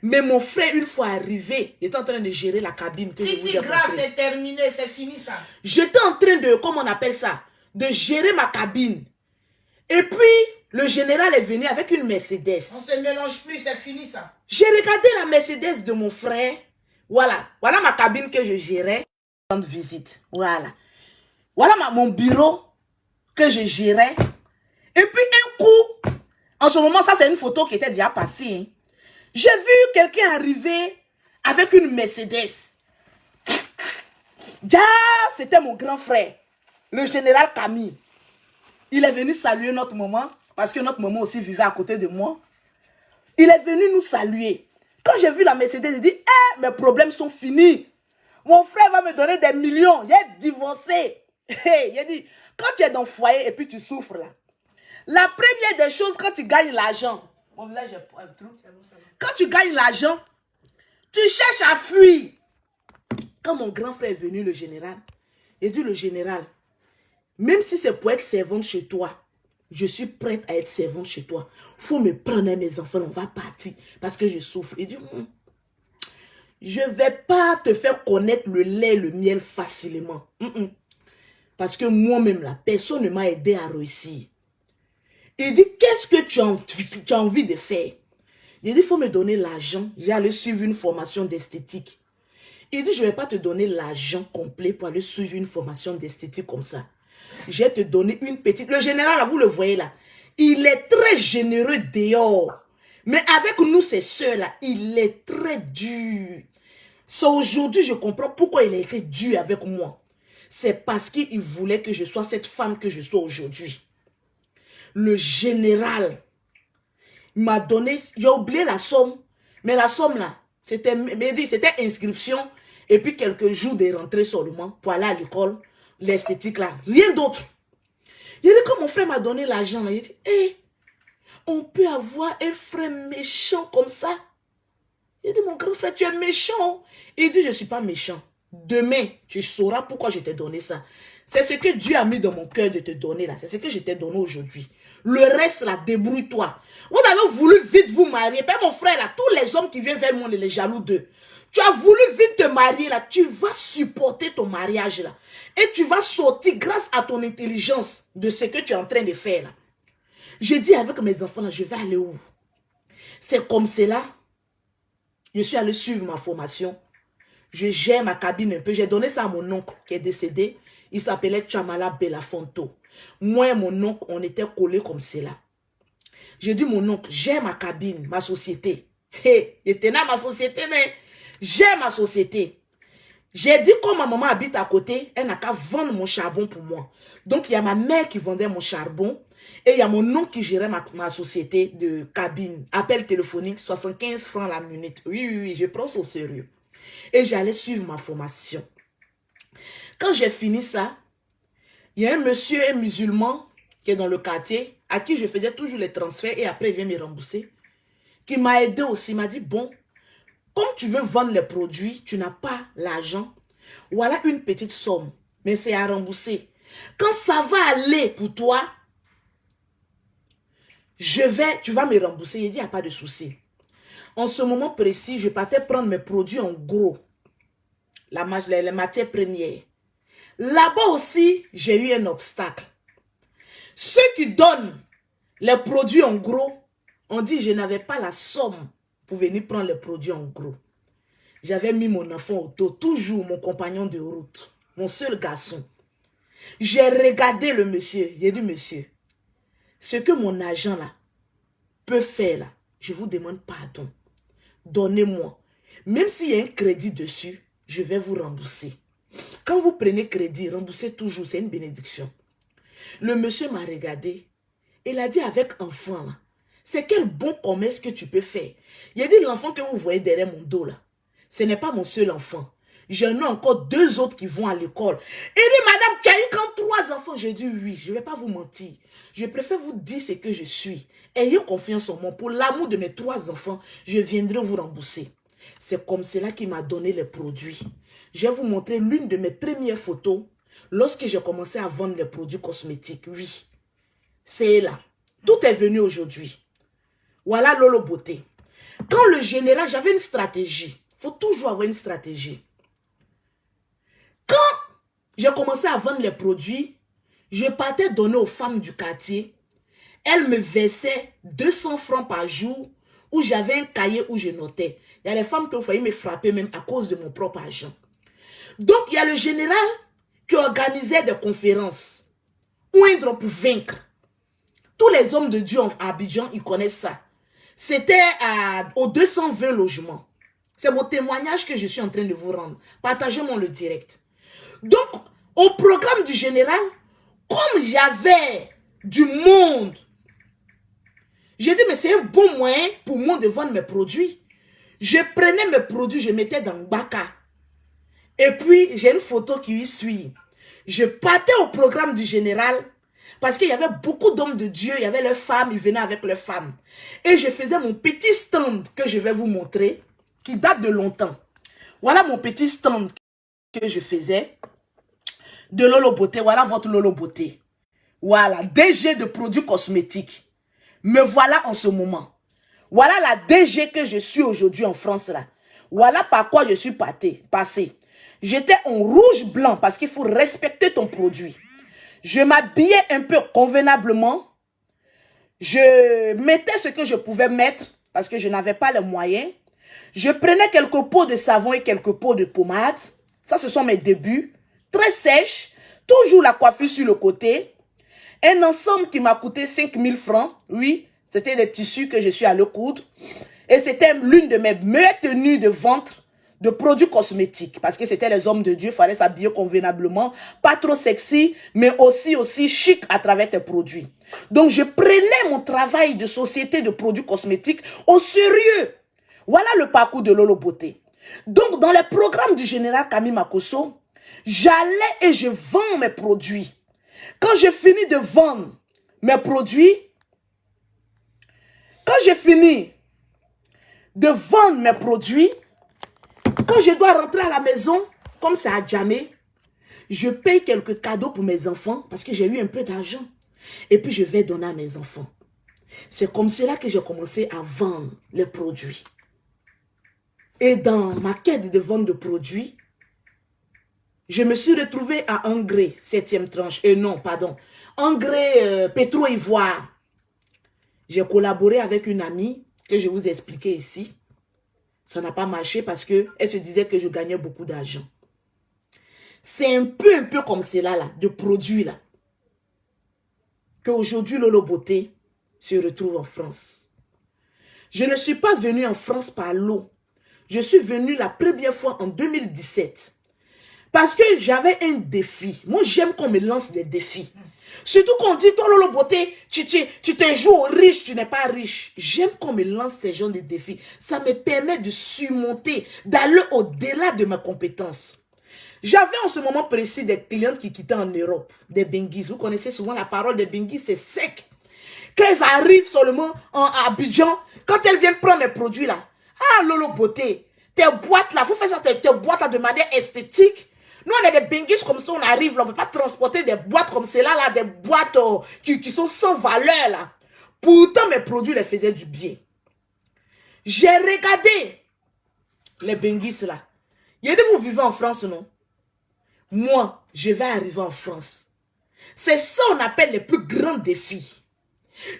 Mais mon frère, une fois arrivé, il était en train de gérer la cabine que je vous ai montré. Grâce, c'est terminé, c'est fini ça. J'étais en train de, comment on appelle ça, de gérer ma cabine. Et puis, le général est venu avec une Mercedes. On se mélange plus, c'est fini ça. J'ai regardé la Mercedes de mon frère. Voilà, voilà ma cabine que je gérais. Visite, voilà. Voilà mon bureau que je gérais. Et puis un coup, en ce moment, ça c'est une photo qui était déjà passée. Hein. J'ai vu quelqu'un arriver avec une Mercedes. Ja, c'était mon grand frère, le général Camille. Il est venu saluer notre maman, parce que notre maman aussi vivait à côté de moi. Il est venu nous saluer. Quand j'ai vu la Mercedes, il dit, eh, mes problèmes sont finis. Mon frère va me donner des millions. Il est divorcé. Hey, il a dit, quand tu es dans le foyer et puis tu souffres là, la première des choses, quand tu gagnes l'argent, mon visage est un trou. Quand tu gagnes l'argent, tu cherches à fuir. Quand mon grand frère est venu, le général, il dit, le général, même si c'est pour être servante chez toi, je suis prête à être servante chez toi. Faut me prendre mes enfants, on va partir parce que je souffre. Il dit, je ne vais pas te faire connaître le lait, le miel facilement. Parce que moi-même, la personne ne m'a aidé à réussir. Il dit, qu'est-ce que tu as envie de faire? Il dit, il faut me donner l'argent. Je vais aller suivre une formation d'esthétique. Il dit, je ne vais pas te donner l'argent complet pour aller suivre une formation d'esthétique comme ça. Je vais te donner une petite... Le général, là, vous le voyez là, il est très généreux dehors. Mais avec nous, ses soeurs-là, il est très dur. C'est aujourd'hui, je comprends pourquoi il a été dur avec moi. C'est parce qu'il voulait que je sois cette femme que je sois aujourd'hui. Le général m'a donné, j'ai oublié la somme, mais la somme là, c'était inscription et puis quelques jours de rentrée seulement pour aller à l'école, l'esthétique là, rien d'autre. Il dit, quand mon frère m'a donné l'argent là, il dit, hey, on peut avoir un frère méchant comme ça. Il dit, mon grand frère, tu es méchant. Il dit, je ne suis pas méchant. Demain, tu sauras pourquoi je t'ai donné ça. C'est ce que Dieu a mis dans mon cœur de te donner là. C'est ce que je t'ai donné aujourd'hui. Le reste là, débrouille-toi. Vous avez voulu vite vous marier. Père, mon frère là, tous les hommes qui viennent vers moi, les jaloux d'eux. Tu as voulu vite te marier là. Tu vas supporter ton mariage là. Et tu vas sortir grâce à ton intelligence de ce que tu es en train de faire là. Je dis avec mes enfants là, je vais aller où? C'est comme cela. Je suis allé suivre ma formation. Je gère ma cabine un peu. J'ai donné ça à mon oncle qui est décédé. Il s'appelait Chamala Belafonto. Moi et mon oncle, on était collés comme cela. J'ai dit, mon oncle, gère ma cabine, ma société. Hey, il était dans ma société, mais gère ma société. J'ai dit, comme ma maman habite à côté, elle n'a qu'à vendre mon charbon pour moi. Donc, il y a ma mère qui vendait mon charbon. Et il y a mon oncle qui gérait ma société de cabine. Appel téléphonique, 75 francs la minute. Oui, je prends ça au sérieux. Et j'allais suivre ma formation. Quand j'ai fini ça, il y a un monsieur, un musulman, qui est dans le quartier, à qui je faisais toujours les transferts et après il vient me rembourser, qui m'a aidé aussi. Il m'a dit, bon, comme tu veux vendre les produits, tu n'as pas l'argent, voilà une petite somme, mais c'est à rembourser. Quand ça va aller pour toi, tu vas me rembourser. Il dit, il n'y a pas de souci. En ce moment précis, je partais prendre mes produits en gros. les matières premières. Là-bas aussi, j'ai eu un obstacle. Ceux qui donnent les produits en gros, on dit que je n'avais pas la somme pour venir prendre les produits en gros. J'avais mis mon enfant au dos, toujours mon compagnon de route, mon seul garçon. J'ai regardé le monsieur, j'ai dit, monsieur, ce que mon agent là peut faire là, je vous demande pardon. Donnez-moi. Même s'il y a un crédit dessus, je vais vous rembourser. Quand vous prenez crédit, remboursez toujours, c'est une bénédiction. Le monsieur m'a regardé. Il a dit avec enfant là, c'est quel bon commerce que tu peux faire. Il a dit l'enfant que vous voyez derrière mon dos là, ce n'est pas mon seul enfant. J'en ai encore 2 autres qui vont à l'école. Il dit, madame, tu as eu quand 3 enfants? J'ai dit oui, je ne vais pas vous mentir. Je préfère vous dire ce que je suis. Ayez confiance en moi. Pour l'amour de mes 3 enfants, je viendrai vous rembourser. C'est comme cela qu'il m'a donné les produits. Je vais vous montrer l'une de mes premières photos lorsque j'ai commencé à vendre les produits cosmétiques. Oui, c'est là. Tout est venu aujourd'hui. Voilà Lolo Beauté. Quand le général, j'avais une stratégie. Il faut toujours avoir une stratégie. Quand j'ai commencé à vendre les produits, je partais donner aux femmes du quartier. Elles me versaient 200 francs par jour où j'avais un cahier où je notais. Il y a des femmes qui ont failli me frapper même à cause de mon propre argent. Donc, il y a le général qui organisait des conférences. Oindre pour vaincre. Tous les hommes de Dieu à Abidjan, ils connaissent ça. C'était aux 220 logements. C'est mon témoignage que je suis en train de vous rendre. Partagez-moi le direct. Donc, au programme du général, comme j'avais du monde, j'ai dit, mais c'est un bon moyen pour moi de vendre mes produits. Je prenais mes produits, je mettais dans le Baka. Et puis, j'ai une photo qui y suit. Je partais au programme du général parce qu'il y avait beaucoup d'hommes de Dieu, il y avait leurs femmes, ils venaient avec leurs femmes. Et je faisais mon petit stand que je vais vous montrer, qui date de longtemps. Voilà mon petit stand que je faisais de Lolo Beauté. Voilà votre Lolo Beauté. Voilà, DG de produits cosmétiques. Me voilà en ce moment. Voilà la DG que je suis aujourd'hui en France là. Voilà par quoi je suis passé. J'étais en rouge-blanc parce qu'il faut respecter ton produit. Je m'habillais un peu convenablement. Je mettais ce que je pouvais mettre parce que je n'avais pas les moyens. Je prenais quelques pots de savon et quelques pots de pommade. Ça, ce sont mes débuts. Très sèches. Toujours la coiffure sur le côté. Un ensemble qui m'a coûté 5000 francs. Oui, c'était des tissus que je suis allé coudre. Et c'était l'une de mes meilleures tenues de vente de produits cosmétiques. Parce que c'était les hommes de Dieu, il fallait s'habiller convenablement. Pas trop sexy, mais aussi chic à travers tes produits. Donc, je prenais mon travail de société de produits cosmétiques au sérieux. Voilà le parcours de Lolo Beauté. Donc, dans les programmes du général Camille Makosso, j'allais et je vends mes produits. Quand j'ai fini de vendre mes produits, quand je dois rentrer à la maison, comme c'est à Djamé, je paye quelques cadeaux pour mes enfants parce que j'ai eu un peu d'argent. Et puis je vais donner à mes enfants. C'est comme cela que j'ai commencé à vendre les produits. Et dans ma quête de vente de produits, je me suis retrouvée à Engré, 7e tranche. Engré Pétro-Ivoire. J'ai collaboré avec une amie que je vous ai expliqué ici. Ça n'a pas marché parce qu'elle se disait que je gagnais beaucoup d'argent. C'est un peu comme cela, là, de produits, là, qu'aujourd'hui, Lolo Beauté se retrouve en France. Je ne suis pas venue en France par l'eau. Je suis venue la première fois en 2017. Parce que j'avais un défi. Moi, j'aime qu'on me lance des défis. Surtout qu'on dit, toi, Lolo Beauté, tu te joues au riche, tu n'es pas riche. J'aime qu'on me lance ces genres de défis. Ça me permet de surmonter, d'aller au-delà de ma compétence. J'avais en ce moment précis des clientes qui quittaient en Europe, des Benguis. Vous connaissez souvent la parole des Benguis, c'est sec. Quand elles arrivent seulement à Abidjan, quand elles viennent prendre mes produits là, ah, Lolo Beauté, tes boîtes là, vous faites ça, tes boîtes de manière esthétique. Nous, on est des Benguis comme ça, on arrive là, on ne peut pas transporter des boîtes comme celle-là, là, des boîtes qui sont sans valeur là. Pourtant, mes produits les faisaient du bien. J'ai regardé les Benguis là. Il dit, vous vivez en France, non? Moi, je vais arriver en France. C'est ça qu'on appelle les plus grands défis.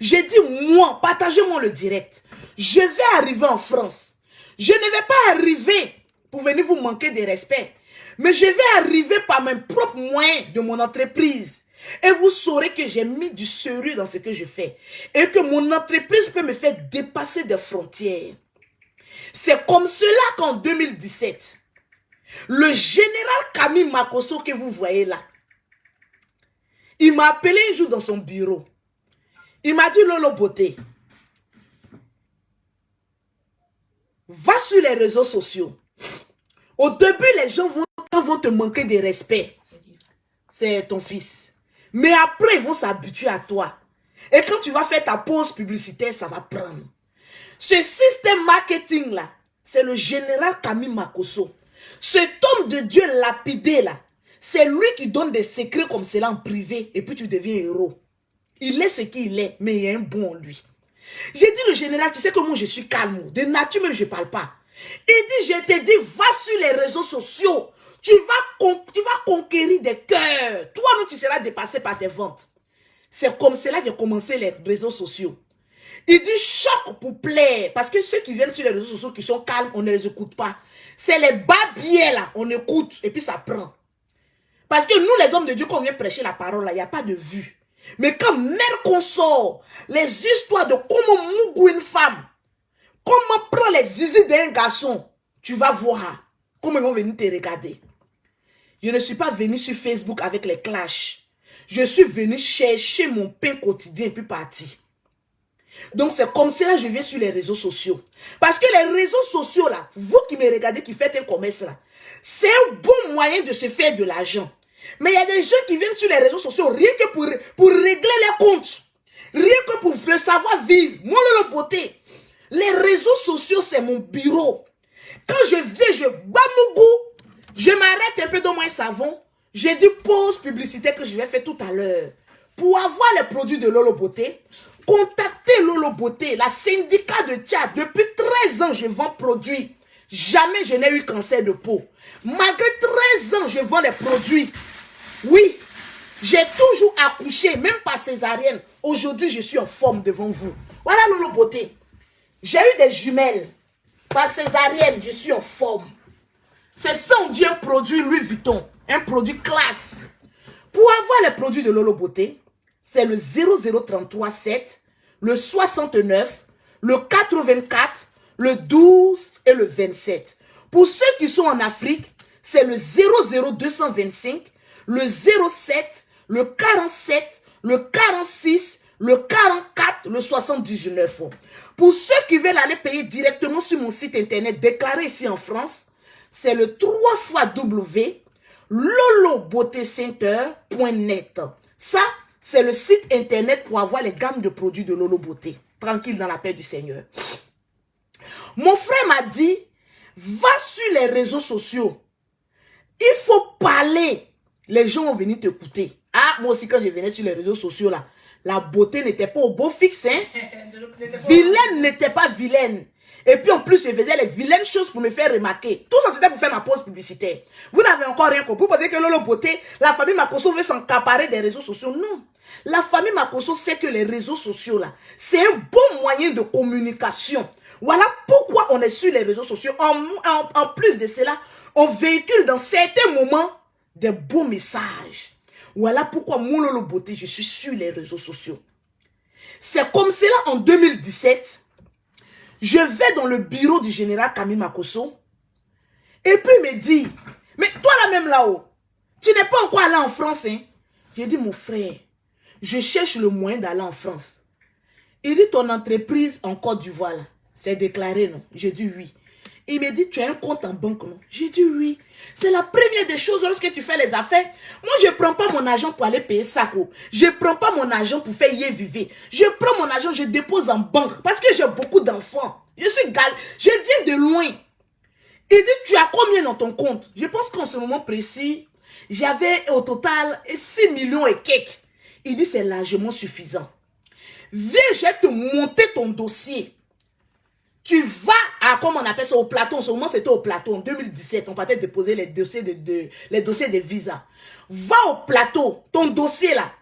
J'ai dit, moi, partagez-moi le direct. Je vais arriver en France. Je ne vais pas arriver pour venir vous manquer de respect. Mais je vais arriver par mes propres moyens de mon entreprise. Et vous saurez que j'ai mis du sérieux dans ce que je fais. Et que mon entreprise peut me faire dépasser des frontières. C'est comme cela qu'en 2017, le général Camille Makosso que vous voyez là, il m'a appelé un jour dans son bureau. Il m'a dit, Lolo Beauté, va sur les réseaux sociaux. Au début, les gens vont te manquer de respect. C'est ton fils. Mais après, ils vont s'habituer à toi. Et quand tu vas faire ta pause publicitaire, ça va prendre. Ce système marketing-là, c'est le général Camille Makosso. Cet homme de Dieu lapidé là, c'est lui qui donne des secrets comme cela en privé et puis tu deviens héros. Il est ce qu'il est, mais il y a un bon en lui. J'ai dit, le général, tu sais que moi je suis calme. De nature même, je ne parle pas. Il dit, je te dis, va sur les réseaux sociaux. Tu vas conquérir des cœurs. Toi-même, tu seras dépassé par tes ventes. C'est comme cela que j'ai commencé les réseaux sociaux. Il dit, choc pour plaire. Parce que ceux qui viennent sur les réseaux sociaux, qui sont calmes, on ne les écoute pas. C'est les babiers là, on écoute et puis ça prend. Parce que nous, les hommes de Dieu, quand on vient prêcher la parole là, il n'y a pas de vue. Mais quand mère qu'on sort, les histoires de comment mougou une femme, comment prendre les zizi d'un garçon, tu vas voir comment ils vont venir te regarder. Je ne suis pas venu sur Facebook avec les clashs. Je suis venu chercher mon pain quotidien et puis parti. Donc c'est comme ça que je viens sur les réseaux sociaux. Parce que les réseaux sociaux là, vous qui me regardez, qui faites un commerce là, c'est un bon moyen de se faire de l'argent. Mais il y a des gens qui viennent sur les réseaux sociaux rien que pour régler les comptes. Rien que pour le savoir-vivre. Moi, le beauté. Les réseaux sociaux, c'est mon bureau. Quand je viens, je bats mon goût. Je m'arrête un peu dans mon savon. J'ai dit pause publicitaire que je vais faire tout à l'heure. Pour avoir les produits de Lolo Beauté, contactez Lolo Beauté, la syndicat de Tchad. Depuis 13 ans, je vends produits. Jamais je n'ai eu cancer de peau. Malgré 13 ans, je vends les produits. Oui, j'ai toujours accouché, même pas césarienne. Aujourd'hui, je suis en forme devant vous. Voilà Lolo Beauté. J'ai eu des jumelles. Par césarienne, je suis en forme. C'est ça, on dit un produit Louis Vuitton. Un produit classe. Pour avoir les produits de Lolo Beauté, c'est le 00337, le 69, le 84, le 12 et le 27. Pour ceux qui sont en Afrique, c'est le 00225, le 07, le 47, le 46, le 44, le 79. Pour ceux qui veulent aller payer directement sur mon site internet déclaré ici en France, c'est le 3xW lolobeautécenter.net. Ça, c'est le site internet pour avoir les gammes de produits de Lolo Beauté. Tranquille dans la paix du Seigneur. Mon frère m'a dit, va sur les réseaux sociaux. Il faut parler. Les gens vont venir t'écouter. Ah, moi aussi, quand je venais sur les réseaux sociaux, là, la beauté n'était pas au beau fixe. Hein? Vilaine n'était pas vilaine. Et puis en plus, je faisais les vilaines choses pour me faire remarquer. Tout ça, c'était pour faire ma pause publicitaire. Vous n'avez encore rien compris. Vous pensez que Lolo Beauté, la famille Makosso veut s'encaparer des réseaux sociaux. Non. La famille Makosso sait que les réseaux sociaux, là, c'est un bon moyen de communication. Voilà pourquoi on est sur les réseaux sociaux. En plus de cela, on véhicule dans certains moments des beaux messages. Voilà pourquoi mon Lolo Beauté, je suis sur les réseaux sociaux. C'est comme cela en 2017. Je vais dans le bureau du général Camille Makosso. Et puis il me dit, mais toi là même là-haut, tu n'es pas encore allé en France. Hein? J'ai dit, mon frère, je cherche le moyen d'aller en France. Il dit, ton entreprise en Côte d'Ivoire, c'est déclaré, non? J'ai dit oui. Il me dit, tu as un compte en banque, non? J'ai dit oui. C'est la première des choses lorsque tu fais les affaires. Moi, je ne prends pas mon argent pour aller payer ça. Je ne prends pas mon argent pour faire y vivre. Je prends mon argent, je dépose en banque. Parce que j'ai beaucoup d'enfants. Je viens de loin. Il dit, tu as combien dans ton compte? Je pense qu'en ce moment précis, j'avais au total 6 millions et quelques. Il dit, c'est largement suffisant. Viens, je vais te monter ton dossier. Tu vas comme on appelle ça, au plateau. En ce moment, c'était au plateau. En 2017, on partait déposer les dossiers les dossiers de visa. Va au plateau, ton dossier là.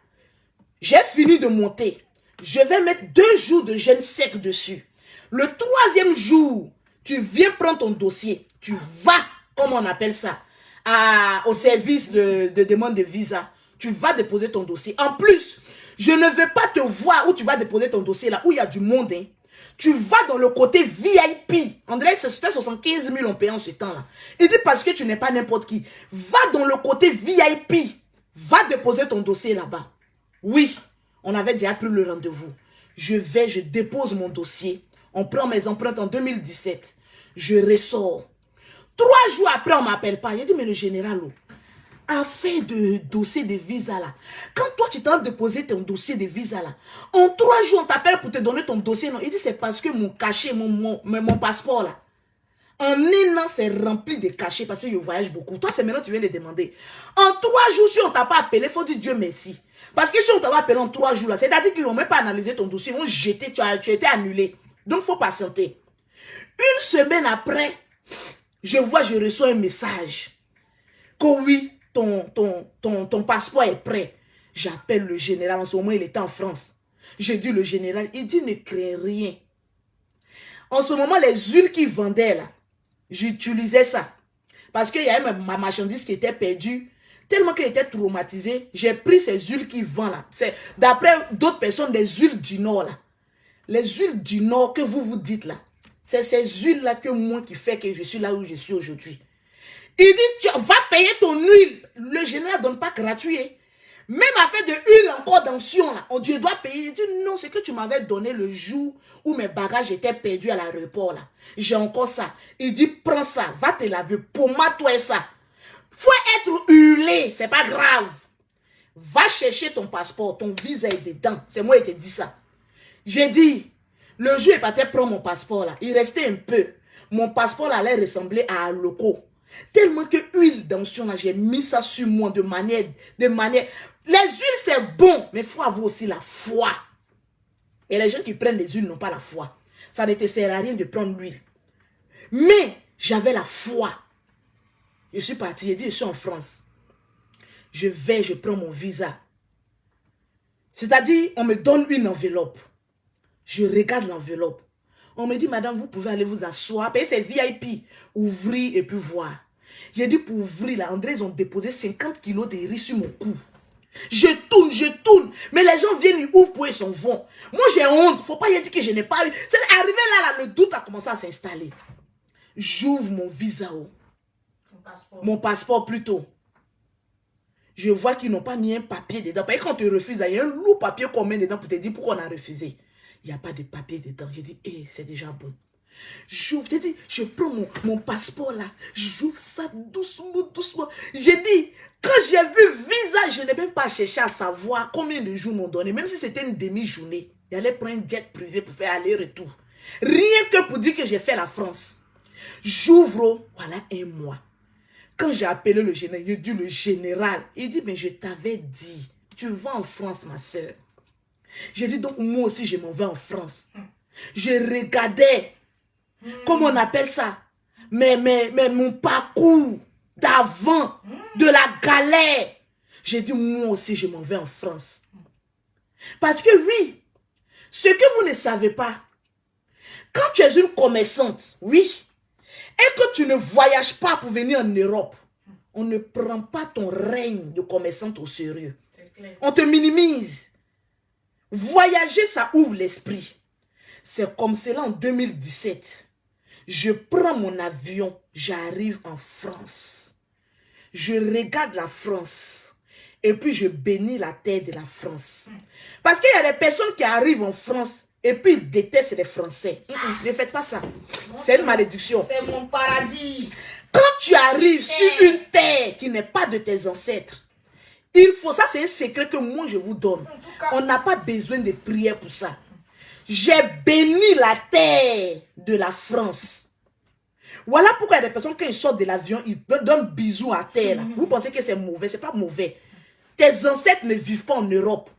J'ai fini de monter. Je vais mettre 2 jours de jeûne sec dessus. Le 3e jour, tu viens prendre ton dossier. Tu vas, comme on appelle ça, au service de demande de visa. Tu vas déposer ton dossier. En plus, je ne vais pas te voir où tu vas déposer ton dossier là, où il y a du monde. Hein. Tu vas dans le côté VIP. On dirait que c'était 75 000 en payant ce temps-là. Il dit parce que tu n'es pas n'importe qui. Va dans le côté VIP. Va déposer ton dossier là-bas. Oui, on avait déjà pris le rendez-vous. Je dépose mon dossier. On prend mes empreintes en 2017. Je ressors. 3 jours après, on ne m'appelle pas. Il dit, mais le général, affaire de dossier de visa là. Quand toi, tu t'as déposé ton dossier de visa là, en 3 jours, on t'appelle pour te donner ton dossier. Non, il dit, c'est parce que mon cachet, mon passeport là, en 1 an, c'est rempli de cachets parce que je voyage beaucoup. Toi, c'est maintenant que tu viens de demander. En 3 jours, si on t'a pas appelé, il faut dire Dieu merci. Parce que si on t'a pas appelé en 3 jours là, c'est-à-dire qu'ils vont même pas analyser ton dossier, ils vont jeter, tu as été annulé. Donc, il faut patienter. 1 semaine après, je reçois un message. Que oui, ton passeport est prêt. J'appelle le général. En ce moment, il était en France. Je dis le général, il dit ne crée rien. En ce moment, les huiles qu'il vendait là, j'utilisais ça. Parce qu'il y avait ma marchandise qui était perdue. Tellement qu'elle était traumatisée, j'ai pris ces huiles qu'il vend là. D'après d'autres personnes, des huiles du Nord là. Les huiles du Nord que vous dites là. C'est ces huiles-là que moi qui fait que je suis là où je suis aujourd'hui. Il dit, tu vas payer ton huile. Le général ne donne pas gratuit. Hein. Même affaire de huile encore d'onction, là, on dit, doit payer. Il dit, non, c'est que tu m'avais donné le jour où mes bagages étaient perdus à l'aéroport, là. J'ai encore ça. Il dit, prends ça, va te laver, pommade-toi ça. Faut être huilé, c'est pas grave. Va chercher ton passeport, ton visa est dedans. C'est moi qui te dis ça. J'ai dit, le jour où il partait prendre mon passeport, là, il restait un peu. Mon passeport là, allait ressembler à un loco. Tellement que huile d'onction, là, j'ai mis ça sur moi de manière. Les huiles, c'est bon, mais il faut avoir aussi la foi. Et les gens qui prennent les huiles n'ont pas la foi. Ça ne te sert à rien de prendre l'huile. Mais j'avais la foi. Je suis parti, j'ai dit, je suis en France. Je prends mon visa. C'est-à-dire, on me donne une enveloppe. Je regarde l'enveloppe. On me dit, madame, vous pouvez aller vous asseoir. Payer c'est VIP. Ouvrir et puis voir. J'ai dit, pour ouvrir, là, André, ils ont déposé 50 kilos de riz sur mon cou. Je tourne. Mais les gens viennent, ils ouvrent pour ils s'en vont. Moi, j'ai honte. Faut pas y dire que je n'ai pas eu. C'est arrivé là, le doute a commencé à s'installer. J'ouvre mon visa. Mon passeport plutôt. Je vois qu'ils n'ont pas mis un papier dedans. Parce que quand tu refuses, il y a un lourd papier qu'on met dedans pour te dire pourquoi on a refusé. Il n'y a pas de papier dedans. J'ai dit, c'est déjà bon. J'ouvre, j'ai dit, je prends mon passeport là. J'ouvre ça doucement. J'ai dit, quand j'ai vu visa, je n'ai même pas cherché à savoir combien de jours m'ont donné. Même si c'était une demi-journée. J'allais prendre un jet privé pour faire aller-retour. Rien que pour dire que j'ai fait la France. J'ouvre, voilà 1 mois. Quand j'ai appelé le général, il dit le général. Il dit, mais je t'avais dit, tu vas en France, ma soeur. J'ai dit, donc moi aussi, je m'en vais en France. Je regardais, comment on appelle ça, mais mon parcours d'avant, de la galère. J'ai dit, moi aussi, je m'en vais en France. Parce que oui, ce que vous ne savez pas, quand tu es une commerçante, oui, et que tu ne voyages pas pour venir en Europe, on ne prend pas ton règne de commerçante au sérieux. On te minimise. Voyager, ça ouvre l'esprit. C'est comme cela en 2017. Je prends mon avion, j'arrive en France. Je regarde la France. Et puis je bénis la terre de la France. Parce qu'il y a des personnes qui arrivent en France et puis ils détestent les Français. Ne faites pas ça. C'est une malédiction. C'est mon paradis. Quand tu arrives sur une terre qui n'est pas de tes ancêtres, il faut, ça c'est un secret que moi je vous donne. On n'a pas besoin de prière pour ça. J'ai béni la terre de la France. Voilà pourquoi il y a des personnes, quand ils sortent de l'avion, ils donnent bisous à terre. Là. Vous pensez que c'est mauvais, c'est pas mauvais. Tes ancêtres ne vivent pas en Europe.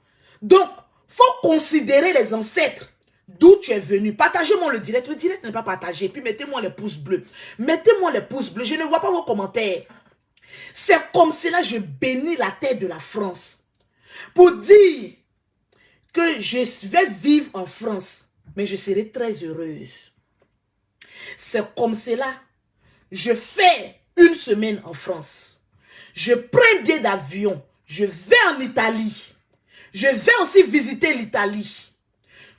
Donc, il faut considérer les ancêtres d'où tu es venu. Partagez-moi le direct. Le direct n'est pas partagé. Puis mettez-moi les pouces bleus. Mettez-moi les pouces bleus. Je ne vois pas vos commentaires. C'est comme cela que je bénis la terre de la France. Pour dire que je vais vivre en France. Mais je serai très heureuse. C'est comme cela. Je fais une semaine en France. Je prends un billet d'avion. Je vais en Italie. Je vais aussi visiter l'Italie.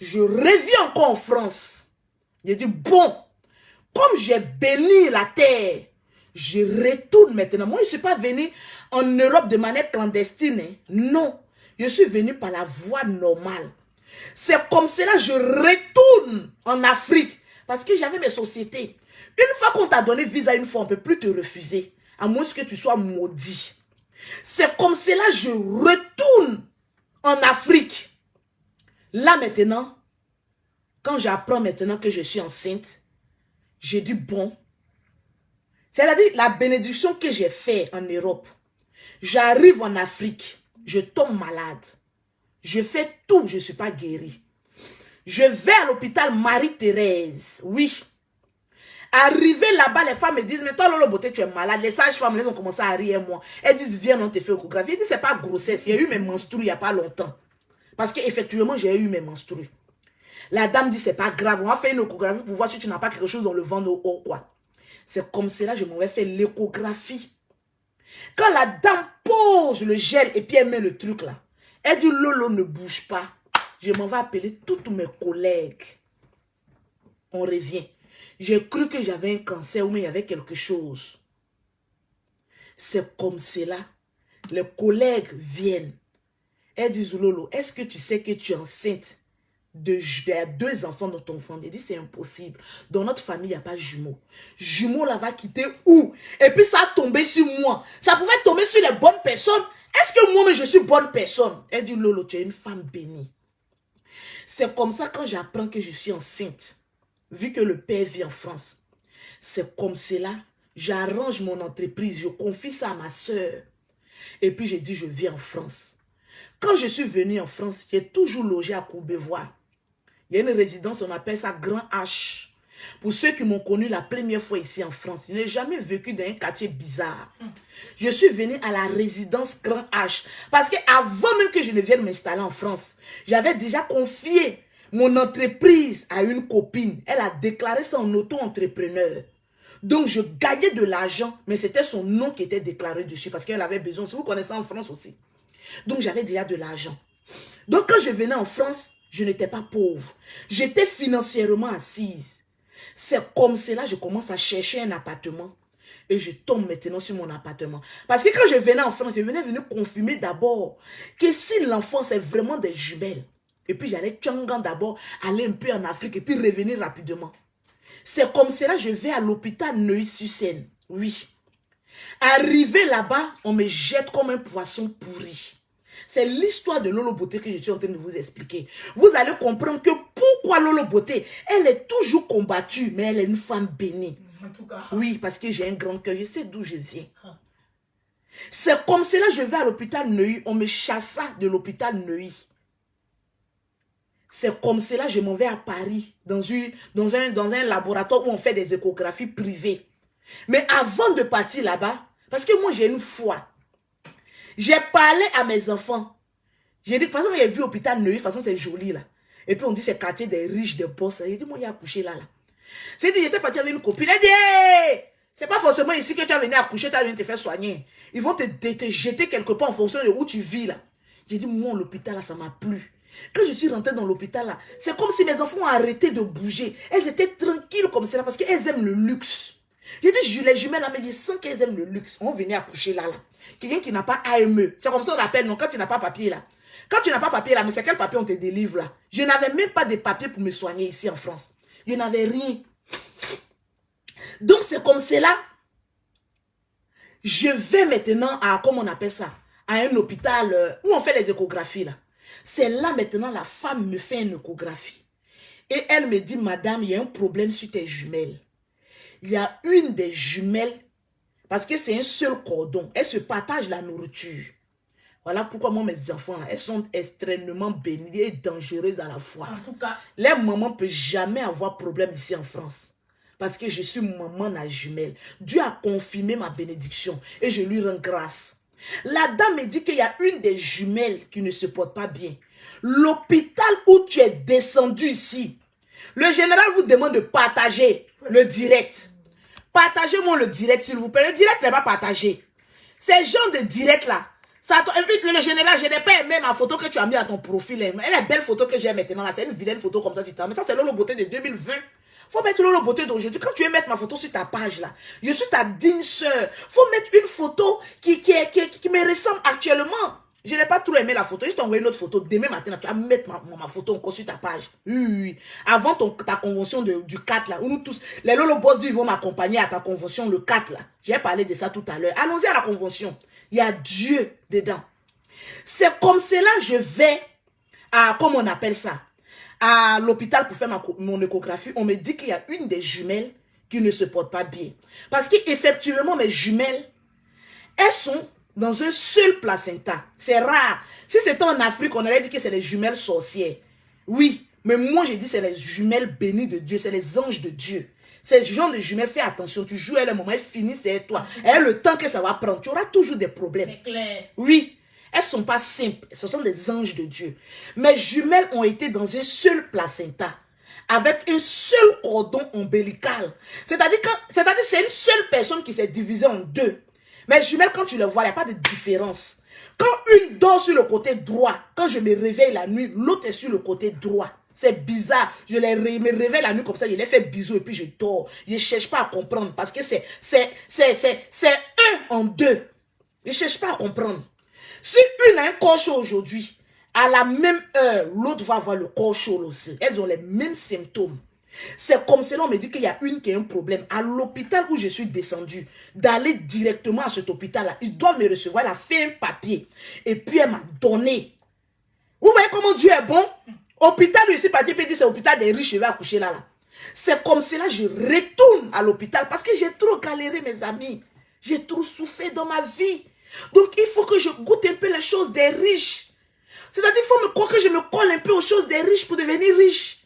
Je reviens encore en France. J'ai dit, bon, comme j'ai béni la terre, je retourne maintenant. Moi, je ne suis pas venu en Europe de manière clandestine. Hein. Non, je suis venu par la voie normale. C'est comme cela que je retourne en Afrique. Parce que j'avais mes sociétés. Une fois qu'on t'a donné visa une fois, on ne peut plus te refuser. À moins que tu sois maudit. C'est comme cela que je retourne en Afrique. Là maintenant, quand j'apprends maintenant que je suis enceinte, j'ai dit bon. C'est-à-dire la bénédiction que j'ai faite en Europe. J'arrive en Afrique, je tombe malade. Je fais tout, je ne suis pas guérie. Je vais à l'hôpital Marie-Thérèse, oui. Arrivé là-bas, les femmes me disent, mais toi, Lolo Beauté, tu es malade. Les sages-femmes, elles ont commencé à rire, moi. Elles disent, viens, on te fait échographie. Je dis, c'est pas grossesse. Il y a eu mes menstrues il n'y a pas longtemps. Parce qu'effectivement, j'ai eu mes menstrues. La dame dit, c'est pas grave. On va faire une échographie pour voir si tu n'as pas quelque chose dans le ventre ou quoi. C'est comme cela que je m'en vais faire l'échographie. Quand la dame pose le gel et puis elle met le truc là, elle dit, Lolo, ne bouge pas. Je m'en vais appeler tous mes collègues. On revient. J'ai cru que j'avais un cancer ou mais il y avait quelque chose. C'est comme cela. Les collègues viennent. Elles disent, Lolo, est-ce que tu sais que tu es enceinte? Il y a 2 enfants dans ton ventre. Elle dit, c'est impossible. Dans notre famille, il n'y a pas de jumeaux. Jumeaux là va quitter où? Et puis ça a tombé sur moi. Ça pouvait tomber sur les bonnes personnes. Est-ce que moi, mais je suis bonne personne? Elle dit, Lolo, tu es une femme bénie. C'est comme ça quand j'apprends que je suis enceinte. Vu que le père vit en France. C'est comme cela. J'arrange mon entreprise. Je confie ça à ma soeur. Et puis je dis, je viens en France. Quand je suis venue en France, j'ai toujours logé à Courbevoie. Il y a une résidence, on appelle ça Grand H. Pour ceux qui m'ont connu la première fois ici en France, je n'ai jamais vécu dans un quartier bizarre. Je suis venue à la résidence Grand H. Parce qu'avant même que je ne vienne m'installer en France, j'avais déjà confié mon entreprise à une copine. Elle a déclaré ça en auto-entrepreneur. Donc, je gagnais de l'argent, mais c'était son nom qui était déclaré dessus parce qu'elle avait besoin. Si vous connaissez en France aussi. Donc, j'avais déjà de l'argent. Donc, quand je venais en France, je n'étais pas pauvre. J'étais financièrement assise. C'est comme cela que je commence à chercher un appartement. Et je tombe maintenant sur mon appartement. Parce que quand je venais en France, je venais confirmer d'abord que si l'enfant, c'est vraiment des jumelles. Et puis, j'allais Tchangan d'abord, aller un peu en Afrique et puis revenir rapidement. C'est comme cela que je vais à l'hôpital Neuilly-sur-Seine. Oui. Arrivé là-bas, on me jette comme un poisson pourri. C'est l'histoire de Lolo Beauté que je suis en train de vous expliquer. Vous allez comprendre que pourquoi Lolo Beauté, elle est toujours combattue, mais elle est une femme bénie. En tout cas. Oui, parce que j'ai un grand cœur, je sais d'où je viens. C'est comme cela que je vais à l'hôpital Neuilly, on me chassa de l'hôpital Neuilly. C'est comme cela que je m'en vais à Paris, dans un laboratoire où on fait des échographies privées. Mais avant de partir là-bas, parce que moi j'ai une foi, j'ai parlé à mes enfants. J'ai dit, de toute façon, j'ai vu l'hôpital Neuilly, de toute façon c'est joli là. Et puis on dit c'est quartier des riches, des boss. J'ai dit, moi, il y a accouché là. C'est dit, j'étais parti avec une copine. Elle dit, hey, c'est pas forcément ici que tu vas venir accoucher, tu vas venir te faire soigner. Ils vont te jeter quelque part en fonction de où tu vis là. J'ai dit, moi, l'hôpital là, ça m'a plu. Quand je suis rentrée dans l'hôpital là, c'est comme si mes enfants ont arrêté de bouger. Elles étaient tranquilles comme ça parce qu'elles aiment le luxe. J'ai dit, les jumelles là, mais je sens qu'elles aiment le luxe. On venait accoucher là. Quelqu'un qui n'a pas AME. C'est comme ça on appelle, non, quand tu n'as pas papier là. Quand tu n'as pas papier là, mais c'est quel papier on te délivre là? Je n'avais même pas de papier pour me soigner ici en France. Je n'avais rien. Donc c'est comme cela. Je vais maintenant à, comment on appelle ça? À un hôpital où on fait les échographies là. C'est là maintenant la femme me fait une échographie. Et elle me dit, madame, il y a un problème sur tes jumelles. Il y a une des jumelles, parce que c'est un seul cordon, elle se partage la nourriture. Voilà pourquoi moi, mes enfants, là, elles sont extrêmement bénies et dangereuses à la fois. En tout cas, Les mamans ne peuvent jamais avoir problème ici en France. Parce que je suis maman à jumelle. Dieu a confirmé ma bénédiction et je lui rends grâce. La dame me dit qu'il y a une des jumelles qui ne se porte pas bien. L'hôpital où tu es descendu ici, le général vous demande de partager le direct. Partagez-moi le direct, s'il vous plaît. Le direct n'est pas partagé. Ces gens de direct là, ça, le général, je n'ai pas aimé ma photo que tu as mis à ton profil. Elle est belle photo que j'ai maintenant là. C'est une vilaine photo comme ça. Mais ça, c'est Lolo Beauté de 2020. Faut mettre Lolo Beauté d'aujourd'hui. Quand tu veux mettre ma photo sur ta page là, je suis ta digne soeur. Faut mettre une photo qui me ressemble actuellement. Je n'ai pas trop aimé la photo. Je t'ai envoyé une autre photo. Demain matin, tu vas mettre ma photo encore sur ta page. Oui. Avant ta convention du 4 là, où nous tous, les Lolo Boss ils vont m'accompagner à ta convention le 4 là. J'ai parlé de ça tout à l'heure. Allons-y à la convention. Il y a Dieu dedans. C'est comme cela je vais à, comment on appelle ça, à l'hôpital pour faire mon échographie. On me dit qu'il y a une des jumelles qui ne se porte pas bien. Parce qu'effectivement, mes jumelles, elles sont dans un seul placenta. C'est rare. Si c'était en Afrique, on aurait dit que c'est les jumelles sorcières. Oui, mais moi, j'ai dit c'est les jumelles bénies de Dieu. C'est les anges de Dieu. Ces gens de jumelles, fais attention. Tu joues à un moment, elles finissent, c'est toi. Et le temps que ça va prendre, tu auras toujours des problèmes. c'est clair. Oui, elles ne sont pas simples. Ce sont des anges de Dieu. Mes jumelles ont été dans un seul placenta, avec un seul cordon ombilical. C'est-à-dire que c'est une seule personne qui s'est divisée en deux. Mes jumelles, quand tu les vois, il n'y a pas de différence. Quand une dort sur le côté droit, quand je me réveille la nuit, l'autre est sur le côté droit. C'est bizarre. Je me réveille la nuit comme ça, je les fais bisous et puis je dors. Je ne cherche pas à comprendre parce que c'est un en deux. Je ne cherche pas à comprendre. Si une a un corps chaud aujourd'hui, à la même heure, l'autre va avoir le corps chaud aussi. Elles ont les mêmes symptômes. C'est comme cela, on me dit qu'il y a une qui a un problème. À l'hôpital où je suis descendue, d'aller directement à cet hôpital-là, ils doivent me recevoir. Elle a fait un papier. Et puis elle m'a donné. Vous voyez comment Dieu est bon? Hôpital où je suis partie, puis dit c'est l'hôpital des riches, je vais accoucher là. C'est comme cela, je retourne à l'hôpital parce que j'ai trop galéré, mes amis. J'ai trop souffert dans ma vie. Donc, il faut que je goûte un peu les choses des riches. C'est-à-dire, il faut me croire que je me colle un peu aux choses des riches pour devenir riche.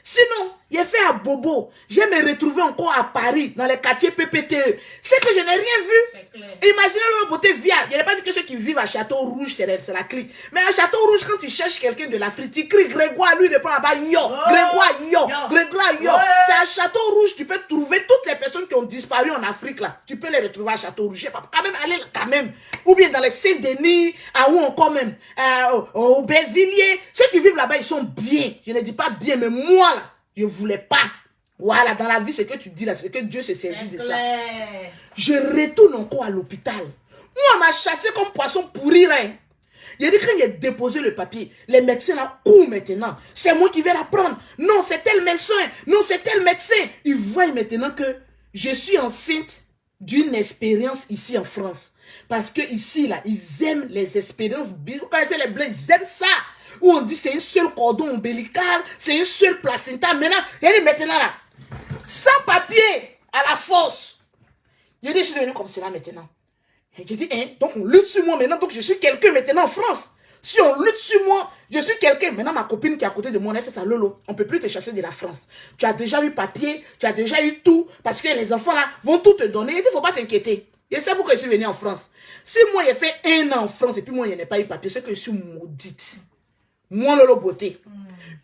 Sinon, j'ai fait à Bobo. Je vais me retrouver encore à Paris, dans les quartiers PPTE. C'est que je n'ai rien vu. Imaginez le beauté via. Je n'ai pas dit que ceux qui vivent à Château Rouge, c'est la clique. Mais à Château Rouge, quand tu cherches quelqu'un de l'Afrique, tu cries Grégoire, lui répond là-bas, yo. Grégoire, yo. Grégoire, yo. C'est à Château Rouge, tu peux trouver toutes les personnes qui ont disparu en Afrique, là. Tu peux les retrouver à Château Rouge. Quand même, aller quand même. Ou bien dans les Saint-Denis, ou encore même, au Bervilliers. Ceux qui vivent là-bas, ils sont bien. Je ne dis pas bien, mais moi, là, je ne voulais pas. Voilà, dans la vie, c'est que tu dis là, c'est que Dieu se saisit de ça. Je retourne encore à l'hôpital. Moi, on m'a chassé comme poisson pourri. Hein. Il a dit quand il a déposé le papier, les médecins là courent maintenant. C'est moi qui vais la prendre. Non, c'est tel médecin. Non, c'est tel médecin. Ils voient maintenant que je suis enceinte d'une expérience ici en France. Parce que ici, là, ils aiment les expériences. Vous connaissez les blancs, ils aiment ça. Où on dit c'est un seul cordon ombilical, c'est un seul placenta. Maintenant, il dit maintenant là, sans papier, à la force. Il dit je suis devenu comme cela maintenant. Et j'ai dit, hein, donc on lutte sur moi maintenant, donc je suis quelqu'un maintenant en France. Si on lutte sur moi, je suis quelqu'un. Maintenant, ma copine qui est à côté de moi, on a fait ça, Lolo. On ne peut plus te chasser de la France. Tu as déjà eu papier, tu as déjà eu tout, parce que les enfants là vont tout te donner. Il dit, il ne faut pas t'inquiéter. Et c'est pourquoi je suis venue en France. Si moi, j'ai fait 1 an en France et puis moi, je n'ai pas eu papier, c'est que je suis maudite. Moi, Lolo Beauté.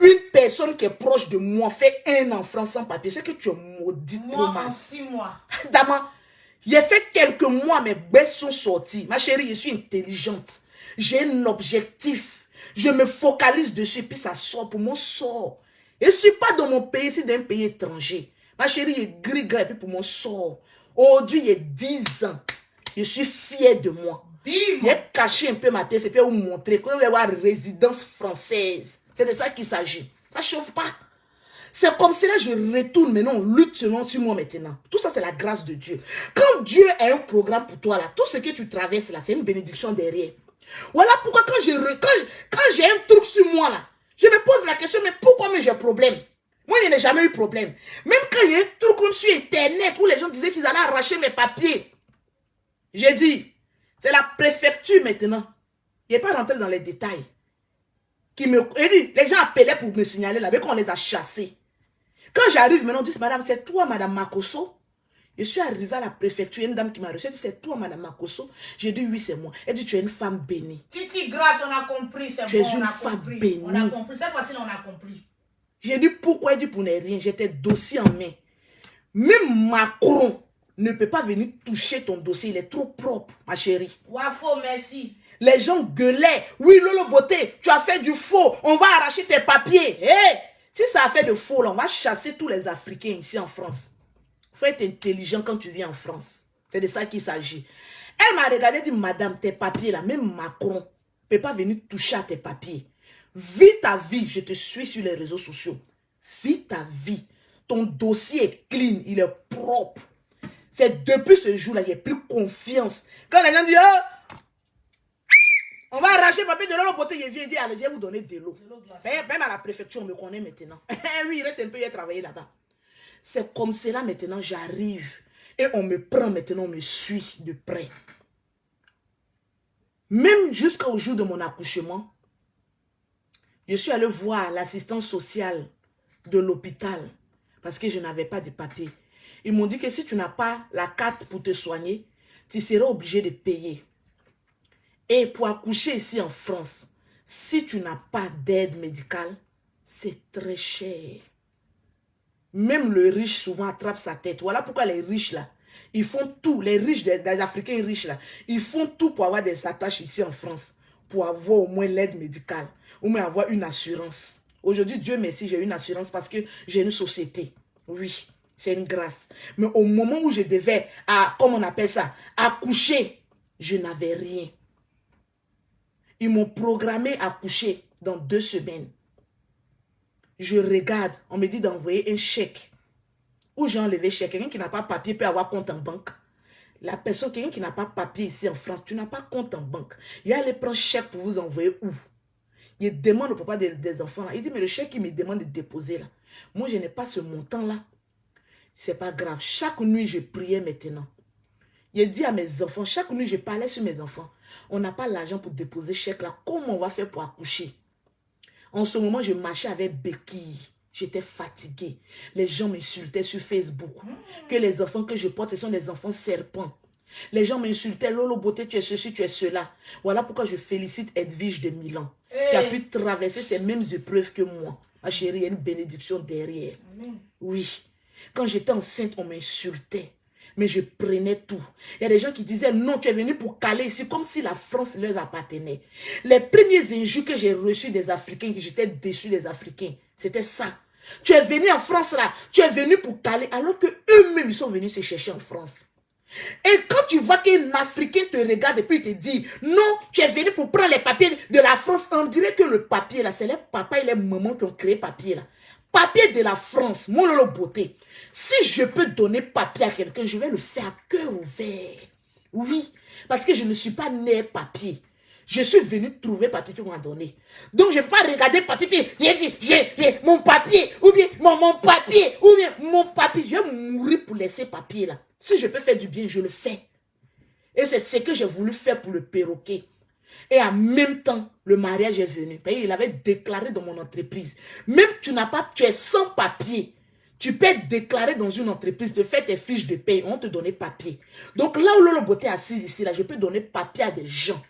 Une personne qui est proche de moi fait 1 an en France sans papier, c'est que tu es maudite. Moi, en 6 mois. Dama, j'ai fait quelques mois, mes baisses sont sorties. Ma chérie, je suis intelligente. J'ai un objectif. Je me focalise dessus, puis ça sort pour moi, sort. Je ne suis pas dans mon pays, c'est dans un pays étranger. Ma chérie, je gris-gris, et puis pour moi, sort. Aujourd'hui, il y a 10 ans. Je suis fière de moi. J'ai caché un peu ma tête, c'est pour vous montrer que vous allez avoir résidence française. C'est de ça qu'il s'agit. Ça ne chauffe pas. C'est comme cela je retourne maintenant, on lutte seulement sur moi maintenant. Tout ça, c'est la grâce de Dieu. Quand Dieu a un programme pour toi, là, tout ce que tu traverses, là, c'est une bénédiction derrière. Voilà pourquoi quand j'ai un truc sur moi, là, je me pose la question, mais pourquoi j'ai un problème? Moi, je n'ai jamais eu de problème. Même quand il y a un truc comme sur Internet, où les gens disaient qu'ils allaient arracher mes papiers, j'ai dit, c'est la préfecture maintenant. Il n'est pas rentré dans les détails. Il dit, les gens appelaient pour me signaler là, mais qu'on les a chassés. Quand j'arrive maintenant, on dit, madame, c'est toi, madame Makosso? Je suis arrivée à la préfecture, une dame qui m'a reçu, elle dit, c'est toi, madame Makosso? J'ai dit, oui, c'est moi. Elle dit, tu es une femme bénie. Titi, grâce, on a compris, c'est bon, tu es une femme bénie. On a compris, cette fois-ci, on a compris. J'ai dit, pourquoi? Elle dit, pour ne rien, j'étais dossier en main. Même Macron ne peut pas venir toucher ton dossier, il est trop propre, ma chérie. Wafo, merci. Les gens gueulaient, oui, Lolo Beauté, tu as fait du faux, on va arracher tes papiers. Hey, si ça a fait de faux, là, on va chasser tous les Africains ici en France. Il faut être intelligent quand tu viens en France. C'est de ça qu'il s'agit. Elle m'a regardé et dit, madame, tes papiers là, même Macron ne peut pas venir toucher à tes papiers. Vis ta vie, je te suis sur les réseaux sociaux. Vis ta vie. Ton dossier est clean, il est propre. C'est depuis ce jour-là, il n'y a plus confiance. Quand les gens disent, oh, on va arracher le papier de Lolo Beauté, je viens dire, allez, je vais vous donner de l'eau. Même à la préfecture, on me connaît maintenant. Oui, il reste un peu, il a travaillé là-bas. C'est comme cela maintenant, j'arrive. Et on me prend maintenant, on me suit de près. Même jusqu'au jour de mon accouchement, je suis allée voir l'assistante sociale de l'hôpital parce que je n'avais pas de papier. Ils m'ont dit que si tu n'as pas la carte pour te soigner, tu seras obligé de payer. Et pour accoucher ici en France, si tu n'as pas d'aide médicale, c'est très cher. Même le riche souvent attrape sa tête. Voilà pourquoi les riches là, ils font tout. Les riches, les Africains riches là, ils font tout pour avoir des attaches ici en France. Pour avoir au moins l'aide médicale. Ou même avoir une assurance. Aujourd'hui, Dieu merci, j'ai une assurance parce que j'ai une société. Oui, c'est une grâce. Mais au moment où je devais, comme on appelle ça, accoucher, je n'avais rien. Ils m'ont programmé à accoucher dans 2 semaines. Je regarde, on me dit d'envoyer un chèque. Où j'ai enlevé chèque. Quelqu'un qui n'a pas papier peut avoir compte en banque. La personne, quelqu'un qui n'a pas papier ici en France, tu n'as pas compte en banque. Il allait prendre chèque pour vous envoyer où? Il demande au papa des enfants là. Il dit, mais le chèque, il me demande de déposer là. Moi, je n'ai pas ce montant là. C'est pas grave. Chaque nuit, je priais maintenant. Il dit à mes enfants, chaque nuit, je parlais sur mes enfants. On n'a pas l'argent pour déposer chèque là. Comment on va faire pour accoucher? En ce moment, je marchais avec béquille. J'étais fatiguée. Les gens m'insultaient sur Facebook. Que les enfants que je porte, ce sont des enfants serpents. Les gens m'insultaient. Lolo Beauté, tu es ceci, tu es cela. Voilà pourquoi je félicite Edwige de Milan. Qui a pu traverser ces mêmes épreuves que moi. Ma chérie, il y a une bénédiction derrière. Oui. Quand j'étais enceinte, on m'insultait. Mais je prenais tout. Il y a des gens qui disaient, non, tu es venu pour caler ici, comme si la France leur appartenait. Les premiers injures que j'ai reçus des Africains, que j'étais déçu des Africains, c'était ça. Tu es venu en France là, tu es venu pour caler, alors que eux-mêmes, ils sont venus se chercher en France. Et quand tu vois qu'un Africain te regarde et puis il te dit, non, tu es venu pour prendre les papiers de la France, on dirait que le papier là, c'est les papas et les mamans qui ont créé papier là. Papier de la France, mon Lolo Beauté. Si je peux donner papier à quelqu'un, je vais le faire à cœur ouvert. Oui, parce que je ne suis pas né papier. Je suis venu trouver papier qu'on m'a donné. Donc, je ne vais pas regarder papier, puis j'ai mon papier, ou bien mon papier, ou bien mon papier. Je vais mourir pour laisser papier là. Si je peux faire du bien, je le fais. Et c'est ce que j'ai voulu faire pour le perroquet. Et en même temps, le mariage est venu. Il avait déclaré dans mon entreprise. Même tu n'as pas, tu es sans papier. Tu peux être déclaré dans une entreprise, te faire tes fiches de paie, on te donne papier. Donc là où Lolo Beauté est assise ici, là, je peux donner papier à des gens.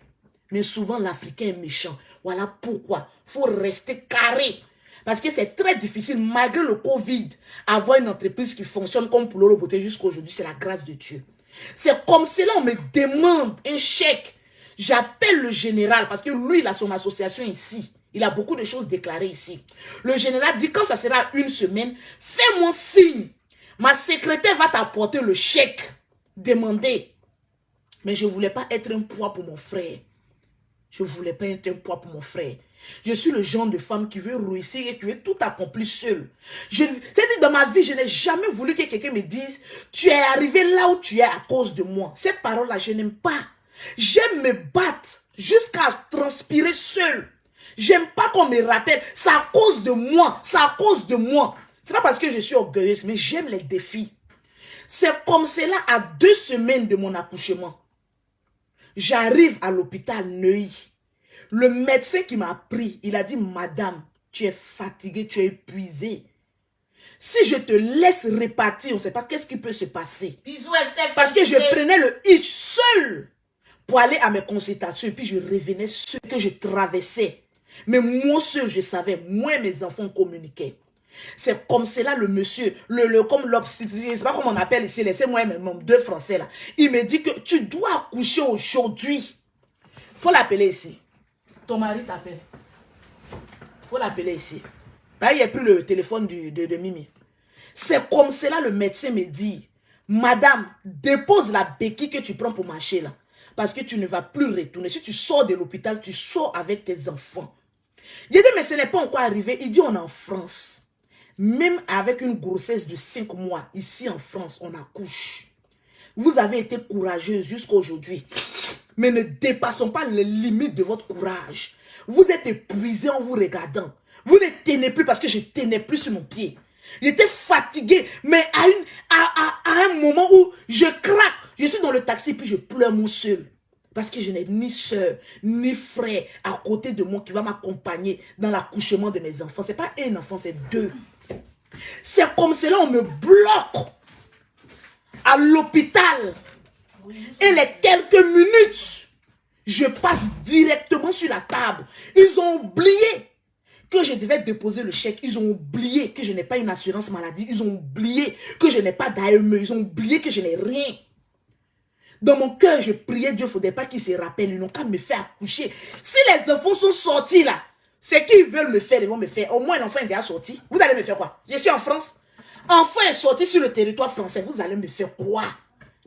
Mais souvent, l'Africain est méchant. Voilà pourquoi il faut rester carré. Parce que c'est très difficile, malgré le Covid, avoir une entreprise qui fonctionne comme pour Lolo Beauté jusqu'à aujourd'hui. C'est la grâce de Dieu. C'est comme cela, on me demande un chèque. J'appelle le général parce que lui, il a son association ici. Il a beaucoup de choses déclarées ici. Le général dit, quand ça sera 1 semaine, fais-moi signe. Ma secrétaire va t'apporter le chèque. Demandez. Mais je ne voulais pas être un poids pour mon frère. Je ne voulais pas être un poids pour mon frère. Je suis le genre de femme qui veut réussir et qui veut tout accomplir seule. C'est-à-dire, dans ma vie, je n'ai jamais voulu que quelqu'un me dise, tu es arrivé là où tu es à cause de moi. Cette parole-là, je n'aime pas. J'aime me battre jusqu'à transpirer seul. J'aime pas qu'on me rappelle. C'est à cause de moi. C'est à cause de moi. C'est pas parce que je suis orgueilleuse, mais j'aime les défis. C'est comme cela à 2 semaines de mon accouchement. J'arrive à l'hôpital Neuilly. Le médecin qui m'a pris, il a dit, madame, tu es fatiguée, tu es épuisée. Si je te laisse répartir, on ne sait pas qu'est-ce qui peut se passer. Bisous, Esther. Parce que je prenais le hitch seul pour aller à mes consultations et puis je revenais ce que je traversais. Mais moi seul, je savais, moi et mes enfants communiquaient. C'est comme cela le monsieur, comme l'obstétricien, je ne sais pas comment on appelle ici, laissez-moi même deux français là. Il me dit que tu dois accoucher aujourd'hui. Il faut l'appeler ici. Ton mari t'appelle. Il faut l'appeler ici. Il n'y a plus le téléphone de Mimi. C'est comme cela le médecin me dit, madame, dépose la béquille que tu prends pour marcher là. Parce que tu ne vas plus retourner. Si tu sors de l'hôpital, tu sors avec tes enfants. Il dit, mais ce n'est pas encore arrivé. Il dit, on est en France. Même avec une grossesse de 5 mois, ici en France, on accouche. Vous avez été courageuse jusqu'à aujourd'hui. Mais ne dépassons pas les limites de votre courage. Vous êtes épuisé en vous regardant. Vous ne tenez plus parce que je ne tenais plus sur mon pied. J'étais fatigué, mais à un moment où je craque, je suis dans le taxi puis je pleure mon seul. Parce que je n'ai ni soeur, ni frère à côté de moi qui va m'accompagner dans l'accouchement de mes enfants. Ce n'est pas un enfant, c'est 2. C'est comme cela, on me bloque à l'hôpital. Et les quelques minutes, je passe directement sur la table. Ils ont oublié que je devais déposer le chèque. Ils ont oublié que je n'ai pas une assurance maladie. Ils ont oublié que je n'ai pas d'AME. Ils ont oublié que je n'ai rien. Dans mon cœur, je priais Dieu, il ne faudrait pas qu'ils se rappellent. Ils n'ont qu'à me faire accoucher. Si les enfants sont sortis là, c'est qu'ils veulent me faire, ils vont me faire. Au moins, l'enfant est déjà sorti. Vous allez me faire quoi? Je suis en France. Enfant est sorti sur le territoire français. Vous allez me faire quoi?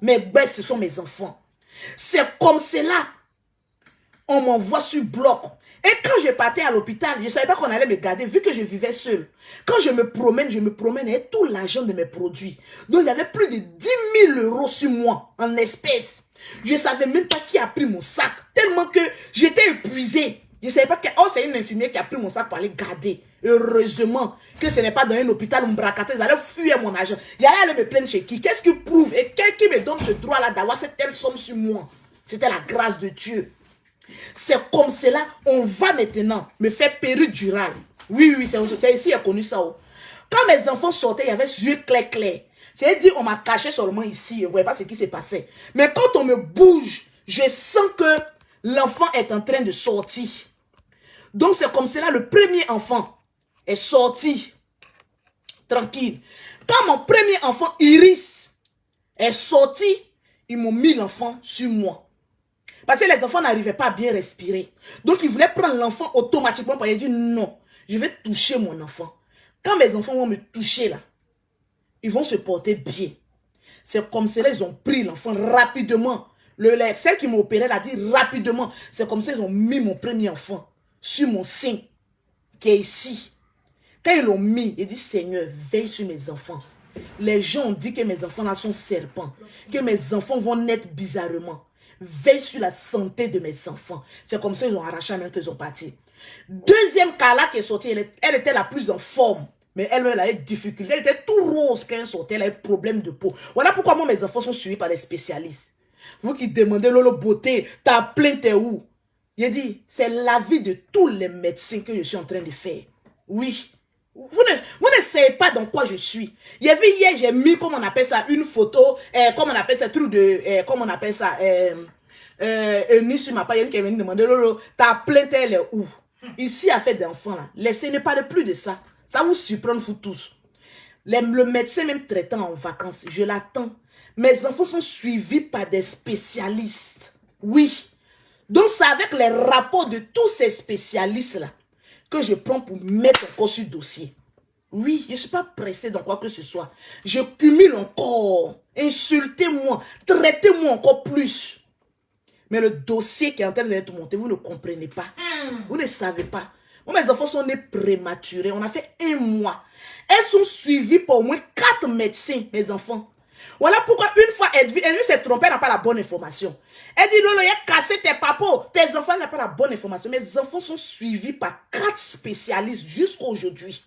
Mes bêtes, ce sont mes enfants. C'est comme cela. On m'envoie sur bloc. Et quand je partais à l'hôpital, je ne savais pas qu'on allait me garder, vu que je vivais seul. Quand je me promène avec tout l'argent de mes produits. Donc, il y avait plus de 10 000 € sur moi, en espèces. Je ne savais même pas qui a pris mon sac, tellement que j'étais épuisée. Je ne savais pas que c'est une infirmière qui a pris mon sac pour aller garder. Heureusement que ce n'est pas dans un hôpital où ils allaient fuir mon argent. Ils allaient me plaindre chez qui? Qu'est-ce qui prouve? Et qui me donne ce droit-là d'avoir cette telle somme sur moi? C'était la grâce de Dieu. C'est comme cela, on va maintenant me faire péridurale. Oui, c'est ici, il a connu ça. Quand mes enfants sortaient, il y avait yeux clairs. C'est-à-dire, on m'a caché seulement ici. Je ne voyais pas ce qui s'est passé. Mais quand on me bouge, je sens que l'enfant est en train de sortir. Donc, c'est comme cela, le premier enfant est sorti. Tranquille. Quand mon premier enfant, Iris, est sorti, ils m'ont mis l'enfant sur moi. Parce que les enfants n'arrivaient pas à bien respirer. Donc, ils voulaient prendre l'enfant automatiquement. Ils dit non, je vais toucher mon enfant. Quand mes enfants vont me toucher là, ils vont se porter bien. C'est comme cela, ils ont pris l'enfant rapidement. Celle qui m'a opéré l'a dit rapidement. C'est comme ça, ils ont mis mon premier enfant sur mon sein, qui est ici. Quand ils l'ont mis, il dit, Seigneur, veille sur mes enfants. Les gens ont dit que mes enfants là sont serpents, que mes enfants vont naître bizarrement. Veille sur la santé de mes enfants. C'est comme ça, ils ont arraché en même temps, ils ont parti. Deuxième Carla qui est sortie, elle était la plus en forme. Mais elle avait des difficultés. Elle était tout rose quand elle sortait. Elle avait problème de peau. Voilà pourquoi moi, mes enfants sont suivis par des spécialistes. Vous qui demandez, Lolo beauté, ta plainte est où? Il dit, c'est l'avis de tous les médecins que je suis en train de faire. Oui. Vous ne savez pas dans quoi je suis. Il y avait hier, j'ai mis, comme on appelle ça, une photo, comme on appelle ça, truc de, comme on appelle ça, ni sur ma page, qui est venu demander, Lolo, ta plainte, elle est où? Ici, à fait d'enfants, là, laissez, ne parlez plus de ça. Ça vous surprend, vous tous. Le médecin, même traitant en vacances, je l'attends. Mes enfants sont suivis par des spécialistes. Oui. Donc, c'est avec les rapports de tous ces spécialistes-là que je prends pour mettre encore sur le dossier. Oui, je ne suis pas pressé dans quoi que ce soit. Je cumule encore. Insultez-moi. Traitez-moi encore plus. Mais le dossier qui est en train d'être monté, vous ne comprenez pas. Vous ne savez pas. Moi, mes enfants sont nés prématurés. On a fait 1 mois. Elles sont suivies par au moins 4 médecins, mes enfants. Voilà pourquoi une fois, Edwige s'est trompée, elle n'a pas la bonne information. Elle dit, Lolo, il a cassé tes papos. Tes enfants n'ont pas la bonne information. Mes enfants sont suivis par 4 spécialistes jusqu'à aujourd'hui.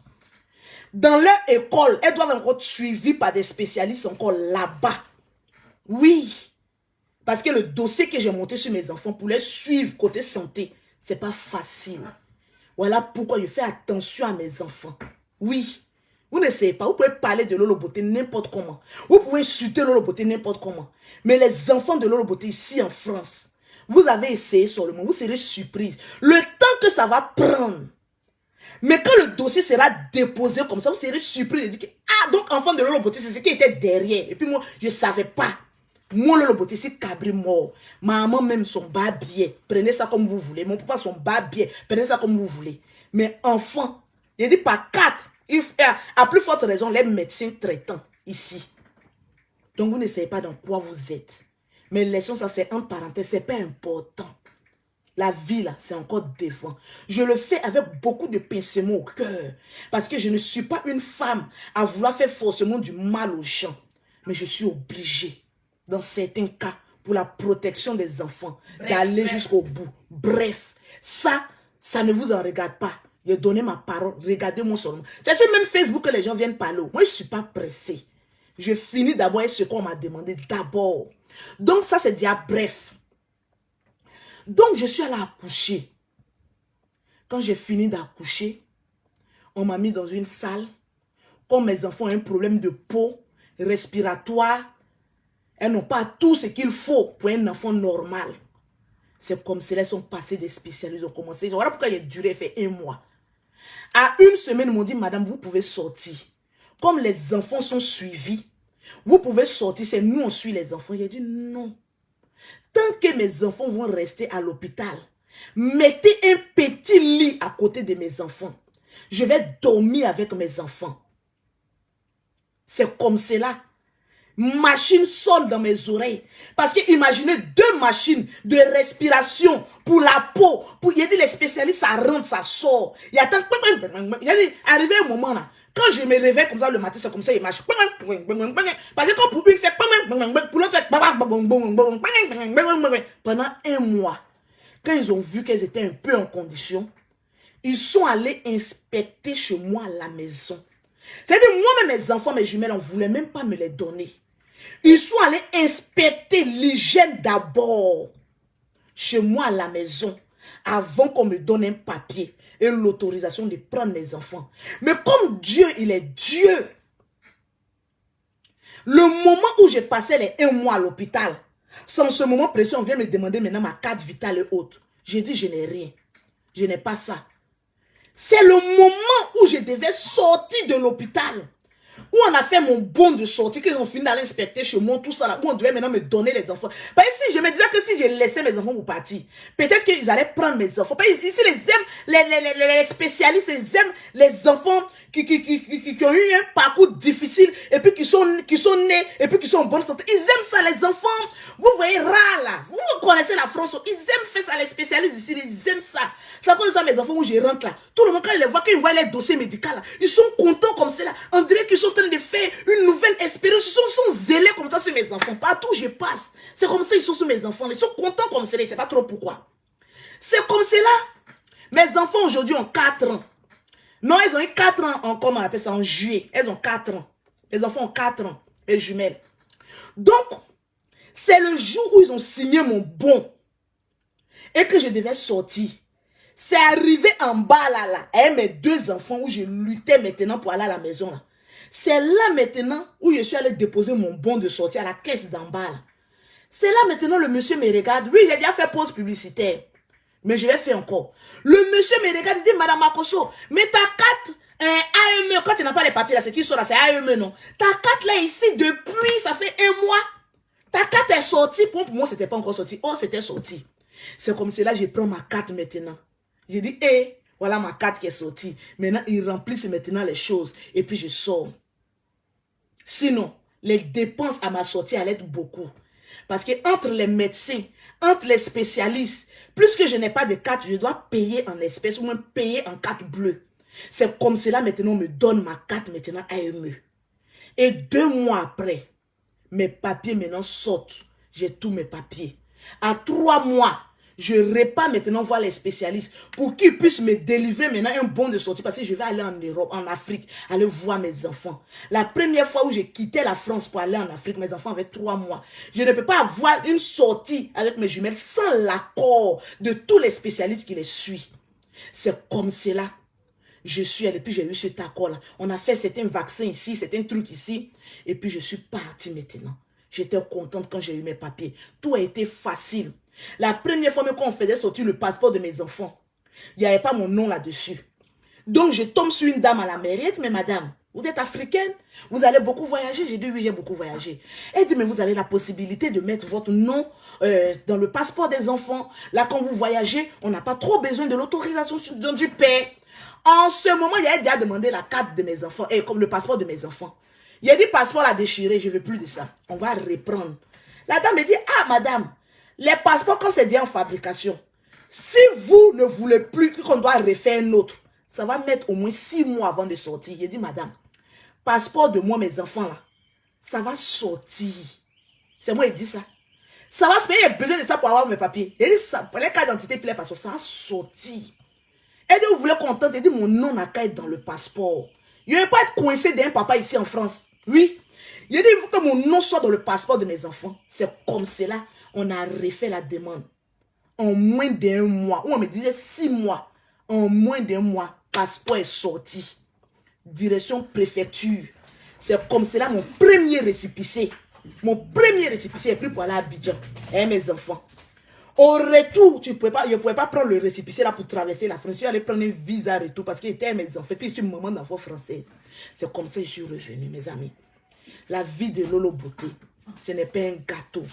Dans leur école, elles doivent encore être suivies par des spécialistes encore là-bas. Oui. Parce que le dossier que j'ai monté sur mes enfants pour les suivre côté santé, C'est pas facile. Voilà pourquoi je fais attention à mes enfants. Oui. Vous n'essayez pas. Vous pouvez parler de Lolo Beauté n'importe comment. Vous pouvez insulter Lolo Beauté n'importe comment. Mais les enfants de Lolo Beauté ici en France, vous avez essayé seulement. Vous serez surprise. Le temps que ça va prendre. Mais quand le dossier sera déposé comme ça, vous serez surpris de dire que, ah, donc enfant de Lolo Beauté, c'est ce qui était derrière. Et puis moi, je ne savais pas. Moi, Lolo Beauté, c'est cabri mort. Maman même son babier. Prenez ça comme vous voulez. Mon papa son babier. Prenez ça comme vous voulez. Mais enfant, il dit pas 4. À plus forte raison, les médecins traitants ici. Donc, vous ne savez pas dans quoi vous êtes. Mais laissons ça, c'est en parenthèse, c'est pas important. La vie, là, c'est encore devant. Je le fais avec beaucoup de pincement au cœur. Parce que je ne suis pas une femme à vouloir faire forcément du mal aux gens. Mais je suis obligée, dans certains cas, pour la protection des enfants, d'aller jusqu'au bout. Bref, ça ne vous en regarde pas. Je donné ma parole, regardez-moi seulement. C'est sur même Facebook que les gens viennent parler. Moi, je ne suis pas pressée. Je finis d'abord avec ce qu'on m'a demandé d'abord. Donc, ça, c'est déjà bref. Donc, je suis allée accoucher. Quand j'ai fini d'accoucher, on m'a mis dans une salle. Comme mes enfants ont un problème de peau, respiratoire, elles n'ont pas tout ce qu'il faut pour un enfant normal. C'est comme si elles sont passées des spécialistes, ils ont commencé. Voilà pourquoi il a duré, fait 1 mois. À 1 semaine, ils m'ont dit, madame, vous pouvez sortir. Comme les enfants sont suivis, vous pouvez sortir, c'est nous on suit les enfants. J'ai dit non. Tant que mes enfants vont rester à l'hôpital, mettez un petit lit à côté de mes enfants. Je vais dormir avec mes enfants. C'est comme cela. Machine sonne dans mes oreilles. Parce que imaginez 2 machines de respiration pour la peau. Il y a dit les spécialistes, ça rentre, ça sort. Il y a tant... Il y a dit, arrivé un moment là, quand je me réveille comme ça le matin, c'est comme ça, il marche. Parce que quand pour une fait, pour l'autre fait, pendant 1 mois, quand ils ont vu qu'elles étaient un peu en condition, ils sont allés inspecter chez moi à la maison. C'est-à-dire, moi-même, mes enfants, mes jumelles, on ne voulait même pas me les donner. Ils sont allés inspecter l'hygiène d'abord chez moi à la maison avant qu'on me donne un papier et l'autorisation de prendre mes enfants. Mais comme Dieu, il est Dieu, le moment où j'ai passé les 1 mois à l'hôpital, sans ce moment précis, on vient me demander maintenant ma carte vitale et autres. J'ai dit, je n'ai rien. Je n'ai pas ça. C'est le moment où je devais sortir de l'hôpital. Où on a fait mon bon de sortie, qu'ils ont fini d'aller inspecter chez moi, tout ça là, où on devait maintenant me donner les enfants. Parce que si je me disais que si je laissais mes enfants pour partir, peut-être qu'ils allaient prendre mes enfants. Parce que ici, les spécialistes, ils aiment les enfants qui ont eu un parcours difficile, et puis qui sont nés, et puis qui sont en bonne santé. Ils aiment ça, les enfants. Vous voyez, rare là. Vous connaissez la France, ils aiment faire ça, les spécialistes ici, ils aiment ça. C'est à cause de ça, mes enfants, où je rentre là. Tout le monde, quand ils les voient, quand ils voient les dossiers médicaux là, ils sont contents comme ça là. On dirait qu'ils sont en train de faire une nouvelle expérience. Ils sont zélés comme ça sur mes enfants. Partout où je passe, c'est comme ça ils sont sur mes enfants. Ils sont contents comme ça. Je ne sais pas trop pourquoi. C'est comme cela. Mes enfants aujourd'hui ont 4 ans. Non, ils ont eu 4 ans, comment on appelle ça, en juillet. Elles ont 4 ans. Les enfants ont 4 ans, les jumelles. Donc, c'est le jour où ils ont signé mon bon et que je devais sortir. C'est arrivé en bas là, avec mes 2 enfants où je luttais maintenant pour aller à la maison là. C'est là maintenant où je suis allé déposer mon bon de sortie à la caisse d'en bas là. C'est là maintenant le monsieur me regarde. Oui, j'ai déjà fait pause publicitaire. Mais je vais faire encore. Le monsieur me regarde, il dit, Madame Makosso, mais ta carte AME, quand tu n'as pas les papiers là, c'est qui sont là, c'est AME non. Ta carte là ici, depuis, ça fait 1 mois. Ta carte est sortie. Pour moi, c'était pas encore sorti. Oh, c'était sorti. C'est comme cela, je prends ma carte maintenant. J'ai dit, hé, voilà ma carte qui est sortie. Maintenant, ils remplissent maintenant les choses. Et puis, je sors. Sinon, les dépenses à ma sortie allaient être beaucoup. Parce que entre les médecins, entre les spécialistes, plus que je n'ai pas de carte, je dois payer en espèces ou même payer en carte bleue. C'est comme cela maintenant, on me donne ma carte maintenant AME. Et 2 mois après, mes papiers maintenant sortent. J'ai tous mes papiers. À 3 mois, Je repars maintenant voir les spécialistes pour qu'ils puissent me délivrer maintenant un bon de sortie parce que je vais aller en Europe, en Afrique, aller voir mes enfants. La première fois où j'ai quitté la France pour aller en Afrique, mes enfants avaient 3 mois. Je ne peux pas avoir une sortie avec mes jumelles sans l'accord de tous les spécialistes qui les suivent. C'est comme cela. Je suis allée, et puis j'ai eu cet accord-là. On a fait certains vaccins ici, certains trucs ici. Et puis je suis partie maintenant. J'étais contente quand j'ai eu mes papiers. Tout a été facile. La première fois même quand on faisait sortir le passeport de mes enfants, il n'y avait pas mon nom là-dessus. Donc je tombe sur une dame à la mairie. Elle dit, mais madame, vous êtes africaine? Vous allez beaucoup voyager? J'ai dit, oui, j'ai beaucoup voyagé. Elle dit, mais vous avez la possibilité de mettre votre nom dans le passeport des enfants. Là, quand vous voyagez, on n'a pas trop besoin de l'autorisation du père. En ce moment, il a déjà demandé la carte de mes enfants, et comme le passeport de mes enfants. Il a dit, passeport à déchirer, je ne veux plus de ça. On va reprendre. La dame me dit, ah madame, les passeports, quand c'est déjà en fabrication, si vous ne voulez plus qu'on doit refaire un autre, ça va mettre au moins 6 mois avant de sortir. Il a dit, madame, passeport de moi, mes enfants là, ça va sortir. C'est moi qui dis ça. Ça va se payer, il y a besoin de ça pour avoir mes papiers. Il a dit, ça, pour les cartes d'identité, puis les passeports, ça va sortir. Elle dit, vous voulez qu'on tente? Elle dit, mon nom n'a qu'à être dans le passeport. Il ne va pas être coincé d'un papa ici en France. Oui. Il dit, il faut que mon nom soit dans le passeport de mes enfants. C'est comme cela, on a refait la demande. En moins d'1 mois, ou on me disait 6 mois. En moins d'1 mois, passeport est sorti. Direction préfecture. C'est comme cela, mon premier récépissé. Mon premier récépissé est pris pour aller à Abidjan. Et mes enfants. Au retour, je ne pouvais pas prendre le récépissé là pour traverser la France. Je suis allé prendre un visa retour parce qu'il était mes enfants. Puis je suis une maman d'enfant française. C'est comme ça que je suis revenue, mes amis. La vie de Lolo Beauté, ce n'est pas un gâteau.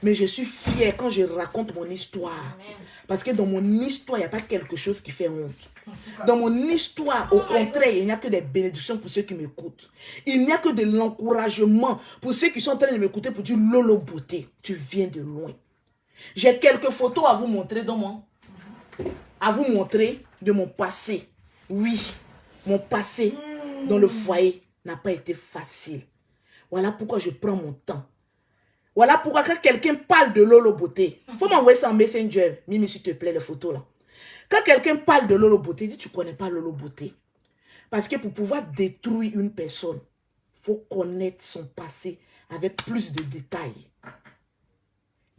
Mais je suis fière quand je raconte mon histoire. Amen. Parce que dans mon histoire, il n'y a pas quelque chose qui fait honte. Dans mon histoire, au contraire, il n'y a que des bénédictions pour ceux qui m'écoutent. Il n'y a que de l'encouragement pour ceux qui sont en train de m'écouter pour dire Lolo Beauté, tu viens de loin. J'ai quelques photos à vous montrer à vous montrer de mon passé. Oui, mon passé dans le foyer n'a pas été facile. Voilà pourquoi je prends mon temps. Voilà pourquoi quand quelqu'un parle de Lolo Beauté, il faut m'envoyer ça en Messenger. Mimi, s'il te plaît, les photos là. Quand quelqu'un parle de Lolo Beauté, dit tu ne connais pas Lolo Beauté. Parce que pour pouvoir détruire une personne, il faut connaître son passé avec plus de détails.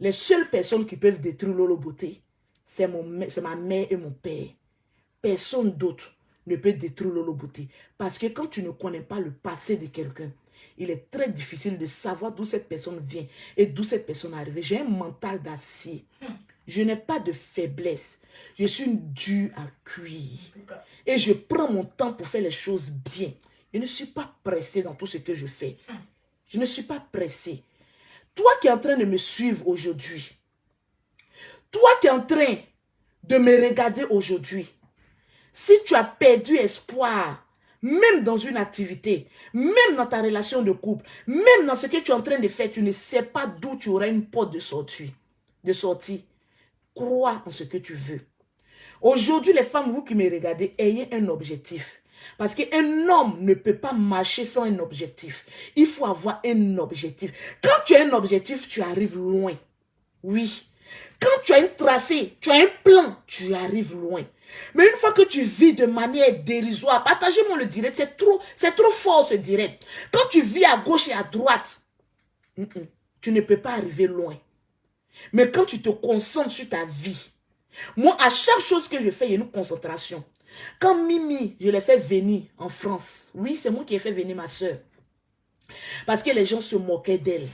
Les seules personnes qui peuvent détruire Lolo Beauté, c'est ma mère et mon père. Personne d'autre ne peut détruire Lolo Beauté. Parce que quand tu ne connais pas le passé de quelqu'un, il est très difficile de savoir d'où cette personne vient et d'où cette personne est arrivée. J'ai un mental d'acier. Je n'ai pas de faiblesse. Je suis une dure à cuire. Et je prends mon temps pour faire les choses bien. Je ne suis pas pressée dans tout ce que je fais. Je ne suis pas pressée. Toi qui es en train de me suivre aujourd'hui, toi qui es en train de me regarder aujourd'hui, si tu as perdu espoir, même dans une activité, même dans ta relation de couple, même dans ce que tu es en train de faire, tu ne sais pas d'où tu auras une porte de sortie. Crois en ce que tu veux. Aujourd'hui, les femmes, vous qui me regardez, ayez un objectif. Parce qu'un homme ne peut pas marcher sans un objectif. Il faut avoir un objectif. Quand tu as un objectif, tu arrives loin. Oui. Quand tu as un tracé, tu as un plan, tu arrives loin. Mais une fois que tu vis de manière dérisoire, partagez-moi le direct, c'est trop fort ce direct. Quand tu vis à gauche et à droite, tu ne peux pas arriver loin. Mais quand tu te concentres sur ta vie, moi, à chaque chose que je fais, il y a une concentration. Quand Mimi, je l'ai fait venir en France, oui, c'est moi qui ai fait venir ma soeur. Parce que les gens se moquaient d'elle.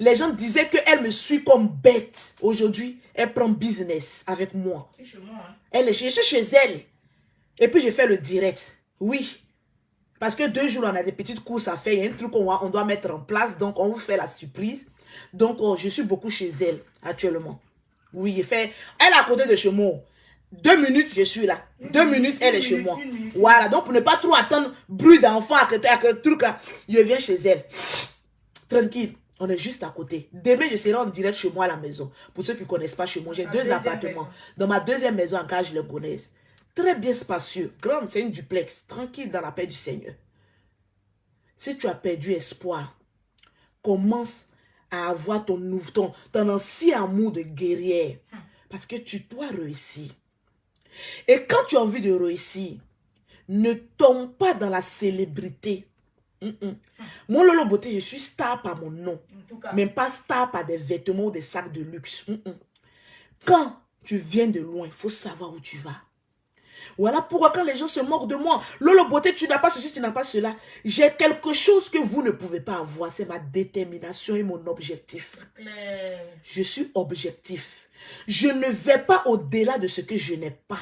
Les gens disaient qu'elle me suit comme bête. Aujourd'hui, elle prend business avec moi. C'est chez moi, hein. Je suis chez elle. Et puis, j'ai fait le direct. Oui. Parce que 2 jours, on a des petites courses à faire. Il y a un truc qu'on doit mettre en place. Donc, on vous fait la surprise. Donc, je suis beaucoup chez elle actuellement. Oui, elle est à côté de chez moi. 2 minutes, je suis là. 2 minutes, elle est chez moi. Voilà, donc pour ne pas trop attendre bruit d'enfant, à truc là, je viens chez elle. Tranquille, on est juste à côté. Demain, je serai en direct chez moi à la maison. Pour ceux qui ne connaissent pas chez moi, j'ai 2 appartements. Dans ma 2e maison, en Cage les Gonaises. Très bien spacieux. Grande, c'est une duplex. Tranquille dans la paix du Seigneur. Si tu as perdu espoir, commence à avoir ton ancien amour de guerrière. Parce que tu dois réussir. Et quand tu as envie de réussir, ne tombe pas dans la célébrité. Moi, Lolo Beauté, je suis star par mon nom. Même pas star par des vêtements ou des sacs de luxe. Quand tu viens de loin, il faut savoir où tu vas. Voilà pourquoi quand les gens se moquent de moi, Lolo Beauté, tu n'as pas ceci, tu n'as pas cela. J'ai quelque chose que vous ne pouvez pas avoir. C'est ma détermination et mon objectif. Je suis objectif. Je ne vais pas au-delà de ce que je n'ai pas.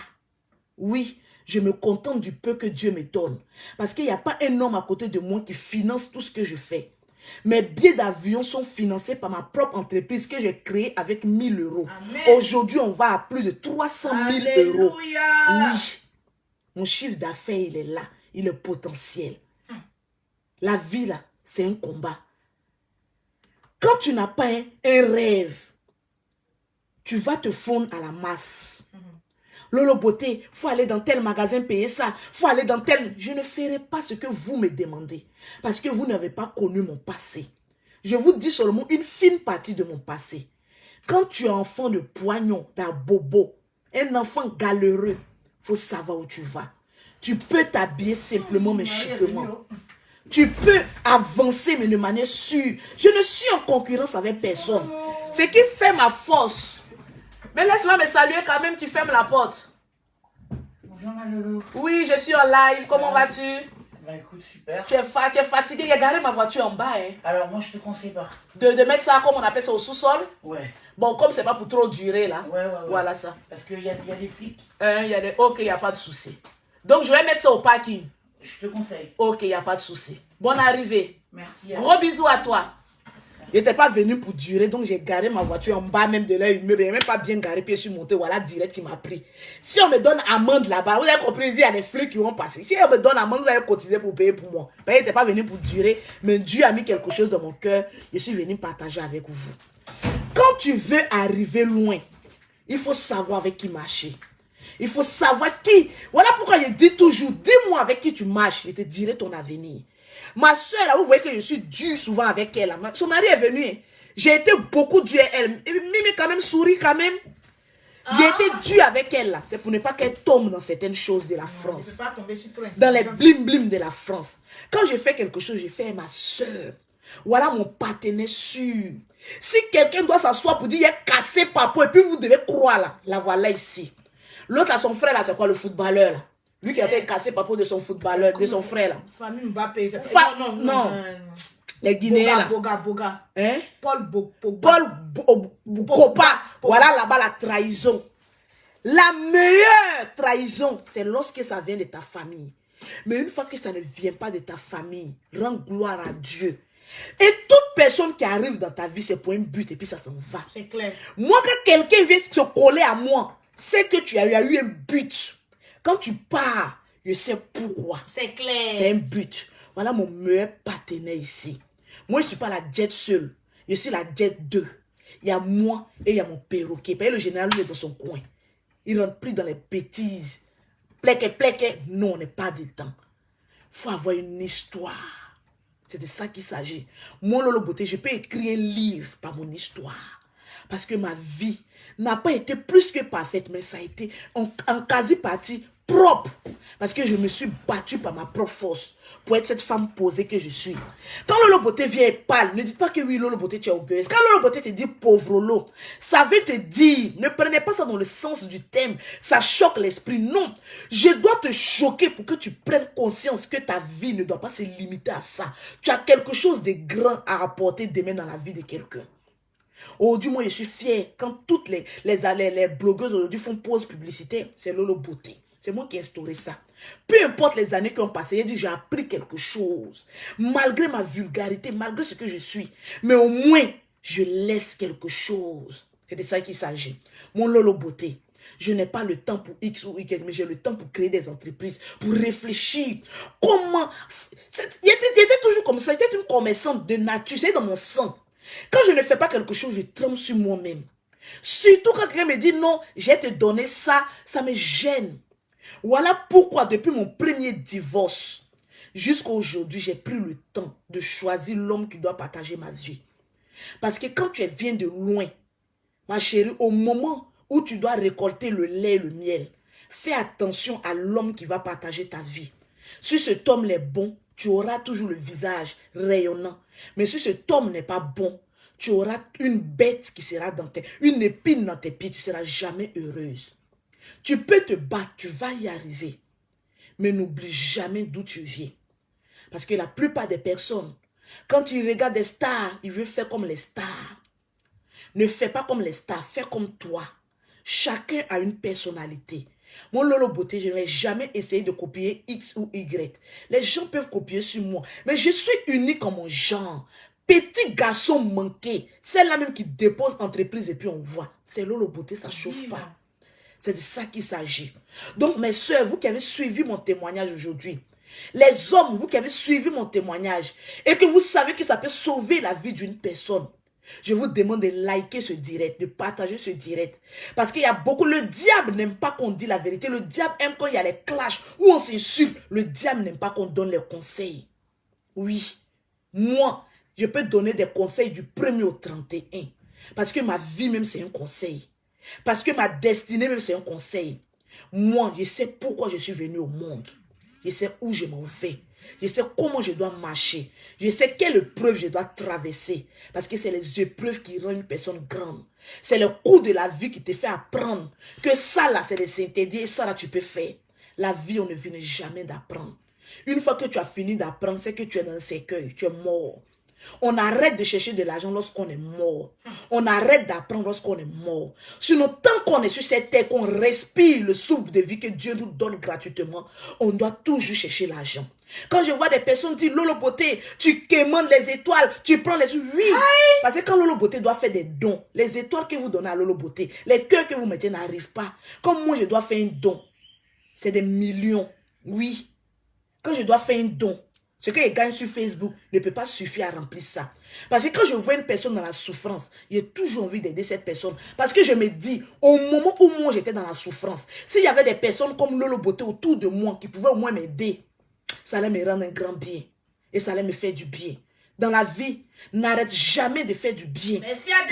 Oui, je me contente du peu que Dieu me donne. Parce qu'il n'y a pas un homme à côté de moi qui finance tout ce que je fais. Mes billets d'avion sont financés par ma propre entreprise que j'ai créée avec 1 000 euros. Aujourd'hui, on va à plus de 300 000 euros. Oui. Mon chiffre d'affaires, il est là. Il est potentiel. La vie, là, c'est un combat. Quand tu n'as pas un rêve, tu vas te fondre à la masse. Lolo Beauté, il faut aller dans tel magasin payer ça. Il faut aller dans tel... Je ne ferai pas ce que vous me demandez. Parce que vous n'avez pas connu mon passé. Je vous dis seulement une fine partie de mon passé. Quand tu es enfant de poignon, d'un bobo, un enfant galéreux, il faut savoir où tu vas. Tu peux t'habiller simplement, mais chiquement. Tu peux avancer, mais de manière sûre. Je ne suis en concurrence avec personne. Ce qui fait ma force. Mais laisse-moi me saluer quand même, tu fermes la porte. Bonjour Malolo. Oui, je suis en live. Comment vas-tu? Bah écoute, super. Tu es fatigué. Il y a garé ma voiture en bas. Hein. Alors moi, je te conseille pas. De mettre ça, comme on appelle ça, au sous-sol. Ouais. Bon, comme c'est pas pour trop durer là. Ouais. Voilà ça. Parce qu'il y a des flics. Ok, il n'y a pas de souci. Donc, je vais mettre ça au parking. Je te conseille. Ok, il n'y a pas de souci. Bonne arrivée. Merci. Gros bisous à toi. Je n'étais pas venu pour durer, donc j'ai garé ma voiture en bas même de leur immeuble. Je n'ai même pas bien garé, puis je suis monté, voilà, direct qui m'a pris. Si on me donne amende là-bas, vous avez compris, il y a des flics qui vont passer. Si on me donne amende, vous allez cotiser pour payer pour moi. Je n'étais pas venu pour durer, mais Dieu a mis quelque chose dans mon cœur. Je suis venu partager avec vous. Quand tu veux arriver loin, il faut savoir avec qui marcher. Il faut savoir qui. Voilà pourquoi je dis toujours, dis-moi avec qui tu marches, je te dirai ton avenir. Ma soeur, là, vous voyez que je suis dure souvent avec elle. Son mari est venu. J'ai été beaucoup dure avec elle. Mimi quand même sourit quand même. J'ai été dure avec elle là. C'est pour ne pas qu'elle tombe dans certaines choses de la France. Ne peut pas tomber sur toi. Dans les blim-blim de la France. Quand je fais quelque chose, je fais à ma soeur. Voilà mon partenaire sûr. Si quelqu'un doit s'asseoir pour dire, il est cassé papa, et puis vous devez croire là. La voilà ici. L'autre, son frère là, c'est quoi le footballeur là? Lui qui a été cassé par rapport de son footballeur, de son frère là. Famille Mbappé. Non. Les Guinéens là. Boga. Hein? Paul Boga. Voilà là-bas la trahison. La meilleure trahison, c'est lorsque ça vient de ta famille. Mais une fois que ça ne vient pas de ta famille, rends gloire à Dieu. Et toute personne qui arrive dans ta vie, c'est pour un but et puis ça s'en va. C'est clair. Moi, quand quelqu'un vient se coller à moi, c'est que tu as eu un but. Quand tu pars, je sais pourquoi. C'est clair. C'est un but. Voilà mon meilleur partenaire ici. Moi, je ne suis pas la jet seule. Je suis la jet 2. Il y a moi et il y a mon perroquet. Le général, lui, est dans son coin. Il ne rentre plus dans les bêtises. Pleque. Non, on n'est pas dedans. Il faut avoir une histoire. C'est de ça qu'il s'agit. Moi, Lolo Beauté, je peux écrire un livre par mon histoire. Parce que ma vie n'a pas été plus que parfaite, mais ça a été en quasi-partie propre. Parce que je me suis battue par ma propre force pour être cette femme posée que je suis. Quand Lolo Beauté vient et parle, ne dites pas que oui, Lolo Beauté, tu es orgueilleuse. Quand Lolo Beauté te dit pauvre Lolo, ça veut te dire, ne prenez pas ça dans le sens du thème, ça choque l'esprit. Non, je dois te choquer pour que tu prennes conscience que ta vie ne doit pas se limiter à ça. Tu as quelque chose de grand à apporter demain dans la vie de quelqu'un. Aujourd'hui, moi, je suis fière. Quand toutes les blogueuses aujourd'hui font pause publicitaire, c'est Lolo Beauté. C'est moi qui ai instauré ça. Peu importe les années qui ont passé, j'ai dit j'ai appris quelque chose. Malgré ma vulgarité, malgré ce que je suis. Mais au moins, je laisse quelque chose. C'est de ça qu'il s'agit. Mon Lolo Beauté. Je n'ai pas le temps pour X ou Y, mais j'ai le temps pour créer des entreprises, pour réfléchir. Comment... Il était toujours comme ça. Il était une commerçante de nature. C'est dans mon sang. Quand je ne fais pas quelque chose, je tremble sur moi-même. Surtout quand quelqu'un me dit non, j'ai te donné ça, ça me gêne. Voilà pourquoi depuis mon premier divorce, jusqu'à aujourd'hui, j'ai pris le temps de choisir l'homme qui doit partager ma vie. Parce que quand tu viens de loin, ma chérie, au moment où tu dois récolter le lait et le miel. Fais attention à l'homme qui va partager ta vie. Si cet homme est bon, tu auras toujours le visage rayonnant. Mais si cet homme n'est pas bon, tu auras une bête qui sera une épine dans tes pieds, tu ne seras jamais heureuse. Tu peux te battre, tu vas y arriver. Mais n'oublie jamais d'où tu viens. Parce que la plupart des personnes, quand ils regardent des stars, ils veulent faire comme les stars. Ne fais pas comme les stars, fais comme toi. Chacun a une personnalité. Mon Lolo Beauté, je n'ai jamais essayé de copier X ou Y. Les gens peuvent copier sur moi, mais je suis unique en mon genre. Petit garçon manqué, c'est là même qui dépose entreprise et puis on voit. C'est Lolo Beauté, ça ne chauffe pas. C'est de ça qu'il s'agit. Donc mes soeurs, vous qui avez suivi mon témoignage aujourd'hui, les hommes, vous qui avez suivi mon témoignage, et que vous savez que ça peut sauver la vie d'une personne, je vous demande de liker ce direct, de partager ce direct. Parce qu'il y a beaucoup, le diable n'aime pas qu'on dise la vérité. Le diable aime quand il y a les clashs, où on s'insulte. Le diable n'aime pas qu'on donne les conseils. Oui, moi, je peux donner des conseils du 1er au 31. Parce que ma vie même, c'est un conseil. Parce que ma destinée même, c'est un conseil. Moi, je sais pourquoi je suis venu au monde. Je sais où je m'en vais. Je sais comment je dois marcher. Je sais quelle épreuve je dois traverser. Parce que c'est les épreuves qui rendent une personne grande. C'est le coup de la vie qui te fait apprendre que ça là, c'est le Saint-Édit et ça là, tu peux faire. La vie, on ne finit jamais d'apprendre. Une fois que tu as fini d'apprendre, c'est que tu es dans un cercueil, tu es mort. On arrête de chercher de l'argent lorsqu'on est mort. On arrête d'apprendre lorsqu'on est mort. Sinon, tant qu'on est sur cette terre, qu'on respire le souffle de vie que Dieu nous donne gratuitement, on doit toujours chercher l'argent. Quand je vois des personnes dire Lolo Beauté, tu quémandes les étoiles, tu prends les... Oui, parce que quand Lolo Beauté doit faire des dons, les étoiles que vous donnez à Lolo Beauté, les cœurs que vous mettez n'arrivent pas. Comme moi, je dois faire un don, c'est des millions. Oui, quand je dois faire un don, ce que je gagne sur Facebook ne peut pas suffire à remplir ça. Parce que quand je vois une personne dans la souffrance, j'ai toujours envie d'aider cette personne. Parce que je me dis, au moment où moi j'étais dans la souffrance, s'il y avait des personnes comme Lolo Beauté autour de moi qui pouvaient au moins m'aider, ça allait me rendre un grand bien. Et ça allait me faire du bien. Dans la vie, n'arrête jamais de faire du bien.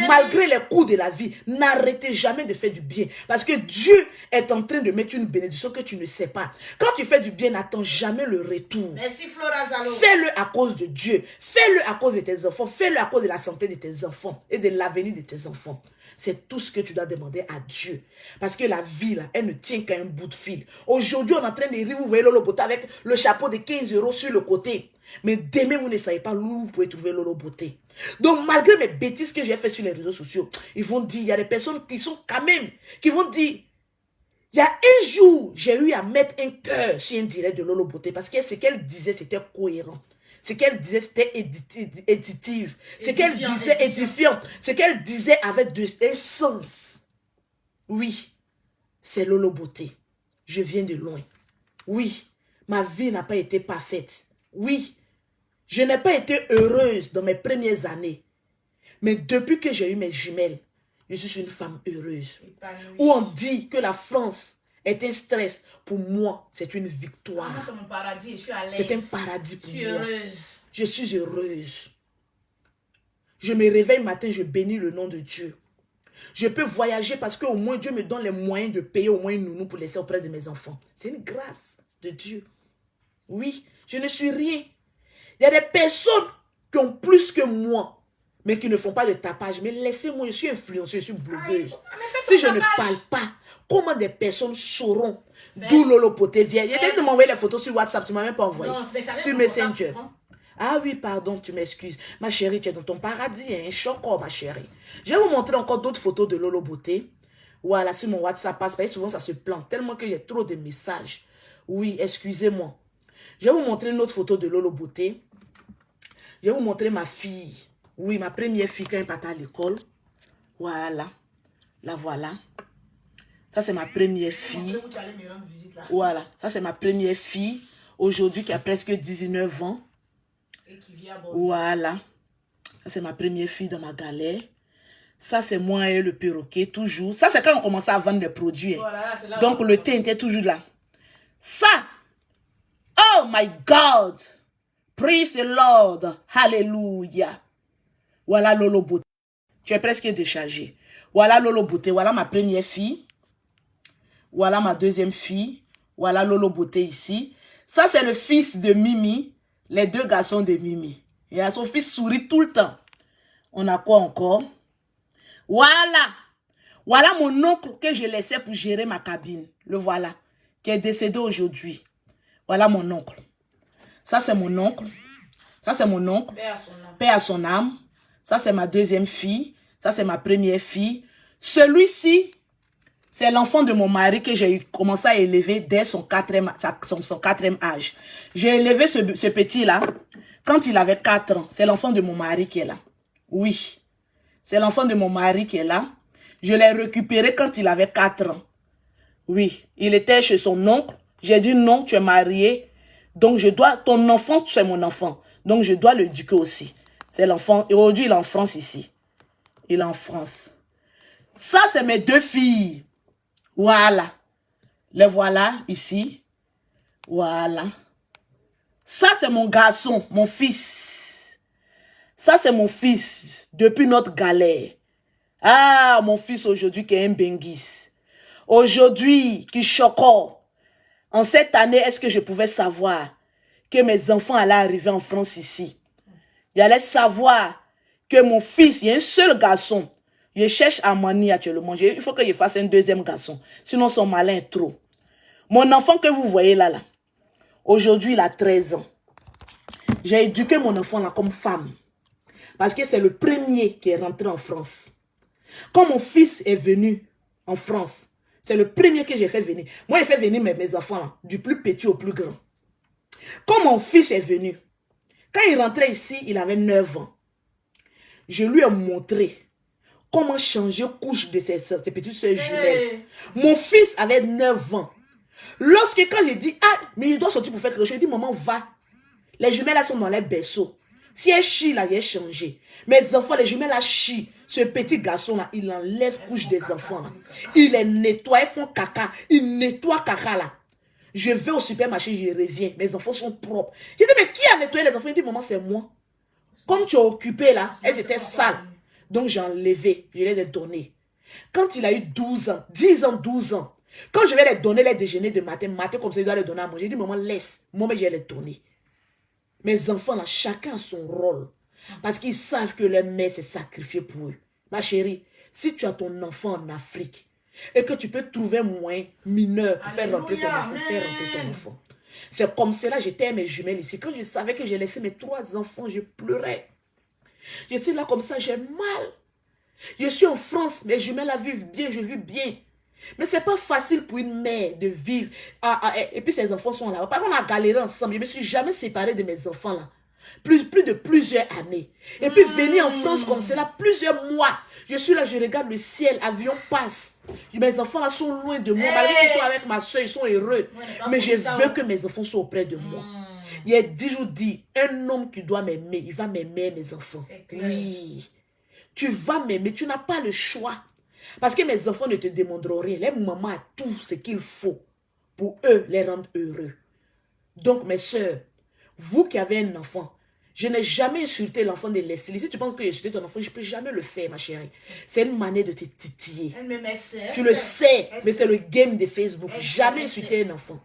Malgré les coups de la vie, n'arrêtez jamais de faire du bien. Parce que Dieu est en train de mettre une bénédiction que tu ne sais pas. Quand tu fais du bien, n'attends jamais le retour. Merci Flora Zalo. Fais-le à cause de Dieu. Fais-le à cause de tes enfants. Fais-le à cause de la santé de tes enfants et de l'avenir de tes enfants. C'est tout ce que tu dois demander à Dieu. Parce que la vie, là, elle ne tient qu'à un bout de fil. Aujourd'hui, on est en train de rire, vous voyez Lolo Beauté avec le chapeau de 15 € sur le côté. Mais demain, vous ne savez pas où vous pouvez trouver Lolo Beauté. Donc, malgré mes bêtises que j'ai fait sur les réseaux sociaux, ils vont dire, il y a des personnes qui sont quand même, qui vont dire, il y a un jour, j'ai eu à mettre un cœur sur un direct de Lolo Beauté parce que ce qu'elle disait, c'était cohérent. Ce qu'elle disait, c'était éditif. Ce qu'elle disait, édifiant. Ce qu'elle disait avec un sens. Oui, c'est Lolo Beauté. Je viens de loin. Oui, ma vie n'a pas été parfaite. Oui, je n'ai pas été heureuse dans mes premières années. Mais depuis que j'ai eu mes jumelles, je suis une femme heureuse. Où on dit que la France est un stress. Pour moi, c'est une victoire. C'est mon paradis, je suis à l'aise. C'est un paradis pour moi. Je suis heureuse. Je suis heureuse. Je me réveille matin, je bénis le nom de Dieu. Je peux voyager parce qu'au moins Dieu me donne les moyens de payer au moins une nounou pour laisser auprès de mes enfants. C'est une grâce de Dieu. Oui, je ne suis rien. Il y a des personnes qui ont plus que moi, mais qui ne font pas de tapage. Mais laissez-moi, je suis influenceuse, je suis blogueuse. Si je ne parle pas, comment des personnes sauront d'où Lolo Beauté vient? Il y a quelqu'un qui m'a envoyé les photos sur WhatsApp, tu ne m'as même pas envoyé. Non, mais ça sur Messenger. Ah oui, pardon, tu m'excuses. Ma chérie, tu es dans ton paradis, hein, un choco, ma chérie. Je vais vous montrer encore d'autres photos de Lolo Beauté. Voilà, sur mon WhatsApp passe, parce que souvent ça se plante, tellement qu'il y a trop de messages. Oui, excusez-moi. Je vais vous montrer une autre photo de Lolo Beauté. Je vais vous montrer ma fille. Oui, ma première fille quand elle partait à l'école. Voilà. La voilà. Ça, c'est ma première fille. Voilà. Ça, c'est ma première fille. Aujourd'hui, qui a presque 19 ans. Voilà. Ça, c'est ma première fille dans ma galère. Ça, c'est moi et le perroquet, toujours. Ça, c'est quand on commençait à vendre les produits. Voilà, donc, le thé était toujours là. Ça. Oh my God. Praise the Lord. Hallelujah. Voilà Lolo Beauté. Tu es presque déchargé. Voilà Lolo Beauté, voilà ma première fille. Voilà ma deuxième fille. Voilà Lolo Beauté ici. Ça, c'est le fils de Mimi. Les deux garçons de Mimi. Et son fils sourit tout le temps. On a quoi encore? Voilà. Voilà mon oncle que je laissais pour gérer ma cabine. Le voilà. Qui est décédé aujourd'hui. Voilà mon oncle. Ça, c'est mon oncle. Ça, c'est mon oncle. Paix à son âme. Ça, c'est ma deuxième fille. Ça, c'est ma première fille. Celui-ci, c'est l'enfant de mon mari que j'ai commencé à élever dès son quatrième âge. J'ai élevé ce petit-là quand il avait 4 ans. C'est l'enfant de mon mari qui est là. Oui. C'est l'enfant de mon mari qui est là. Je l'ai récupéré quand il avait 4 ans. Oui. Il était chez son oncle. J'ai dit non, tu es marié. Donc je dois, ton enfant, c'est mon enfant. Donc je dois l'éduquer aussi. C'est l'enfant. Et aujourd'hui, il est en France ici. Il est en France. Ça, c'est mes 2 filles. Voilà. Les voilà ici. Voilà. Ça, c'est mon garçon, mon fils. Ça, c'est mon fils depuis notre galère. Ah, mon fils aujourd'hui qui est un benguis. Aujourd'hui, qui choque. En cette année, est-ce que je pouvais savoir que mes enfants allaient arriver en France ici? Il allait savoir que mon fils, il y a un seul garçon. Je cherche à manier actuellement. Il faut que je fasse un deuxième garçon. Sinon, son malin est trop. Mon enfant que vous voyez là, aujourd'hui, il a 13 ans. J'ai éduqué mon enfant là comme femme. Parce que c'est le premier qui est rentré en France. Quand mon fils est venu en France, c'est le premier que j'ai fait venir. Moi, j'ai fait venir mes enfants là, du plus petit au plus grand. Quand mon fils est venu, quand il rentrait ici, il avait 9 ans. Je lui ai montré comment changer couche de ses petites soeurs jumelles. Mon fils avait 9 ans. Lorsque quand il dit, ah, mais il doit sortir pour faire quelque chose, je dis, maman, va. Les jumelles là sont dans les berceaux. Si elle chie là, il est changé. Mes enfants, les jumelles là chient. Ce petit garçon là, il enlève couche des enfants là. Il les nettoie, ils font caca. Il nettoie caca là. Je vais au supermarché, je reviens. Mes enfants sont propres. Je dis, mais qui a nettoyé les enfants? Il dit, maman, c'est moi. Comme tu es occupé là, elles étaient sales. Donc j'ai enlevé, je les ai donnés. Quand il a eu 12 ans, 10 ans, 12 ans, quand je vais les donner les déjeuners de matin comme ça, il doit les donner à manger. J'ai dit, maman, laisse. Moi, je vais les donner. Mes enfants là, chacun a son rôle. Parce qu'ils savent que leur mère s'est sacrifiée pour eux. Ma chérie, si tu as ton enfant en Afrique et que tu peux trouver un moyen mineur pour faire rentrer ton enfant, fais rentrer ton enfant. C'est comme cela, j'étais à mes jumelles ici. Quand je savais que j'ai laissé mes 3 enfants, je pleurais. Je suis là comme ça, j'ai mal. Je suis en France, mes jumelles là vivent bien, je vis bien. Mais c'est pas facile pour une mère de vivre. Et puis ses enfants sont là. Par contre, on a galéré ensemble. Je ne me suis jamais séparée de mes enfants là. Plus de plusieurs années. Et puis venir en France comme cela, plusieurs mois. Je suis là, je regarde le ciel, avion passe. Mes enfants là sont loin de moi. Malgré qu'ils sont avec ma soeur, ils sont heureux. Mais je veux que mes enfants soient auprès de moi. Il y a 10 jours dit, un homme qui doit m'aimer, il va m'aimer mes enfants. Oui. Tu vas m'aimer, tu n'as pas le choix. Parce que mes enfants ne te demanderont rien. Les mamans ont tout ce qu'il faut pour eux les rendre heureux. Donc mes soeurs, vous qui avez un enfant, je n'ai jamais insulté l'enfant de Leslie. Si tu penses que j'ai insulté ton enfant, je ne peux jamais le faire, ma chérie. C'est une manière de te titiller. Tu le sais, mais c'est le game de Facebook. Jamais insulter un enfant.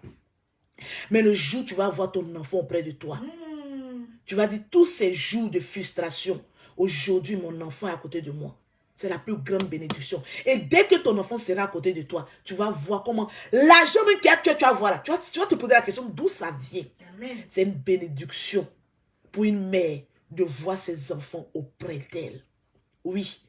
Mais le jour où tu vas avoir ton enfant auprès de toi, tu vas dire tous ces jours de frustration, aujourd'hui mon enfant est à côté de moi. C'est la plus grande bénédiction. Et dès que ton enfant sera à côté de toi, tu vas voir comment l'argent que tu vas voir là, tu vas te poser la question d'où ça vient. C'est une bénédiction pour une mère de voir ses enfants auprès d'elle. Oui,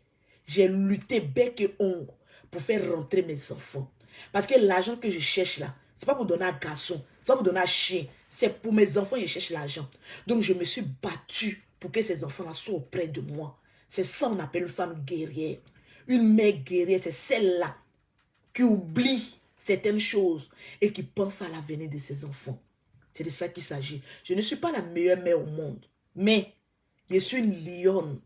j'ai lutté bec et ongle pour faire rentrer mes enfants. Parce que l'argent que je cherche là, c'est pas pour donner à un garçon, c'est pas pour donner à un chien. C'est pour mes enfants, je cherche l'argent. Donc je me suis battue pour que ces enfants-là soient auprès de moi. C'est ça qu'on appelle une femme guerrière. Une mère guerrière, c'est celle-là qui oublie certaines choses et qui pense à l'avenir de ses enfants. C'est de ça qu'il s'agit. Je ne suis pas la meilleure mère au monde, mais je suis une lionne.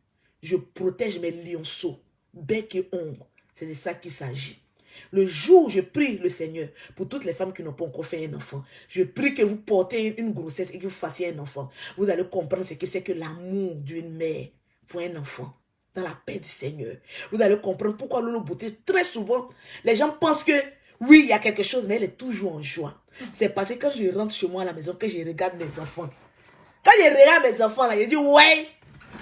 Je protège mes lionceaux, bec et ongle. C'est de ça qu'il s'agit. Le jour où je prie le Seigneur pour toutes les femmes qui n'ont pas encore fait un enfant, je prie que vous portez une grossesse et que vous fassiez un enfant. Vous allez comprendre ce que c'est que l'amour d'une mère pour un enfant. dans la paix du Seigneur. Vous allez comprendre pourquoi Lolo Beauté, très souvent, les gens pensent que oui, il y a quelque chose, mais elle est toujours en joie. C'est parce que quand je rentre chez moi à la maison, que je regarde mes enfants. Quand je regarde mes enfants, là, je dis, ouais,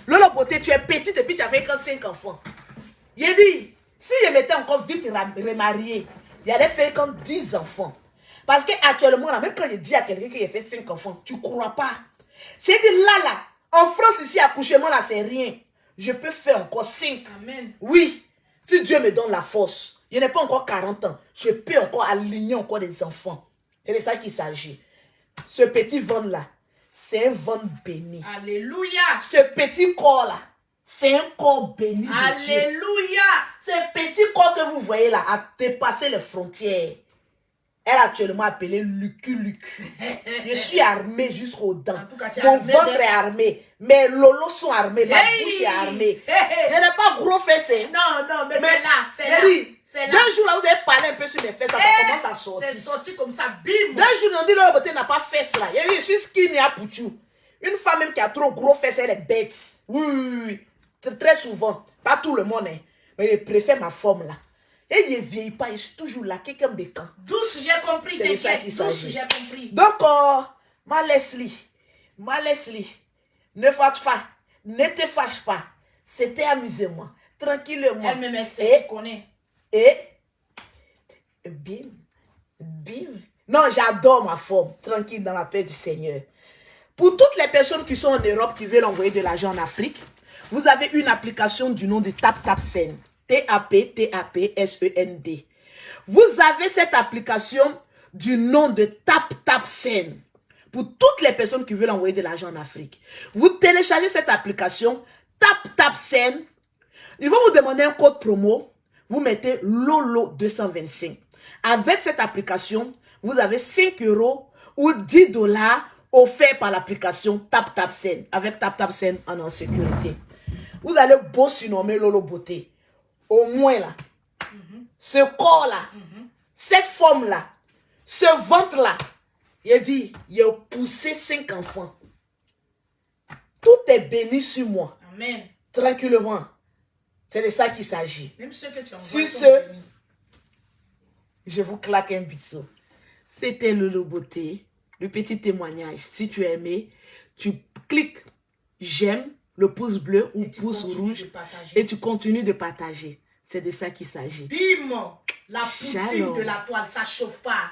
Lolo Beauté, tu es petite et puis tu as fait quand 5 enfants. Je dis, si je m'étais encore vite remariée, j'allais faire comme 10 enfants. Parce qu'actuellement, même quand je dis à quelqu'un qu'il a fait 5 enfants, tu ne crois pas. C'est que là, en France, ici, accouchement, là, c'est rien. Je peux faire encore 5. Amen. Oui, si Dieu me donne la force, je n'ai pas encore 40 ans, je peux encore aligner encore des enfants. C'est de ça qu'il s'agit. Ce petit ventre-là, c'est un ventre béni. Alléluia. Ce petit corps-là, c'est un corps béni. Alléluia. Ce petit corps que vous voyez là a dépassé les frontières. Elle est actuellement appelée Lucu. Je suis armée jusqu'aux dents. En tout cas, tu es Mon armée, ventre mais- est armé. Mes lolos sont armés. Ma Hey! bouche est armée. Hey! Je n'ai pas gros fessé. Non, mais c'est là, c'est là. Oui. C'est là. 2 jours là, vous avez parlé un peu sur mes fesses, ça Eh, commence à sortir. c'est sorti comme ça, bim. 2 jours, on dit Lolo Beauté n'a pas fesses là. Je suis skinny à Pouchou. Une femme même qui a trop gros fesses, elle est bête. Oui. Très souvent. Pas tout le monde, hein. Mais je préfère ma forme là. Et je ne vieillis pas, je suis toujours là, quelqu'un bécan. Douce, j'ai compris, C'est de ça t'inquiète. qu'il Douce, s'agit. j'ai compris. Donc, ma Leslie, ne fâche pas, ne te fâche pas. C'était amusement, tranquillement. Elle me met ça, tu connais. Et, bim. Non, j'adore ma forme, tranquille dans la paix du Seigneur. Pour toutes les personnes qui sont en Europe, qui veulent envoyer de l'argent en Afrique, vous avez une application du nom de TapTapSend. TapTapSend. Vous avez cette application du nom de TapTapSend. Pour toutes les personnes qui veulent envoyer de l'argent en Afrique. Vous téléchargez cette application TapTapSend. Ils vont vous demander un code promo. Vous mettez Lolo 225. Avec cette application, vous avez 5 € ou 10 $ offerts par l'application TapTapSend. Avec TapTapSend, on est en sécurité. Vous allez beau surnommer Lolo Beauté. Au moins là, ce corps-là, cette forme-là, ce ventre-là, il dit, il a poussé 5 enfants. Tout est béni sur moi. Amen. Tranquillement. C'est de ça qu'il s'agit. Même ceux que tu envoies Sur sont ce, bénis. je vous claque un bisou. C'était Lolo Beauté, le petit témoignage. Si tu as aimé, tu cliques j'aime, le pouce bleu ou Et tu pouce continues rouge de partager. et tu continues de partager. C'est de ça qu'il s'agit. Bim. La poutine Shalom. de la toile, ça chauffe pas.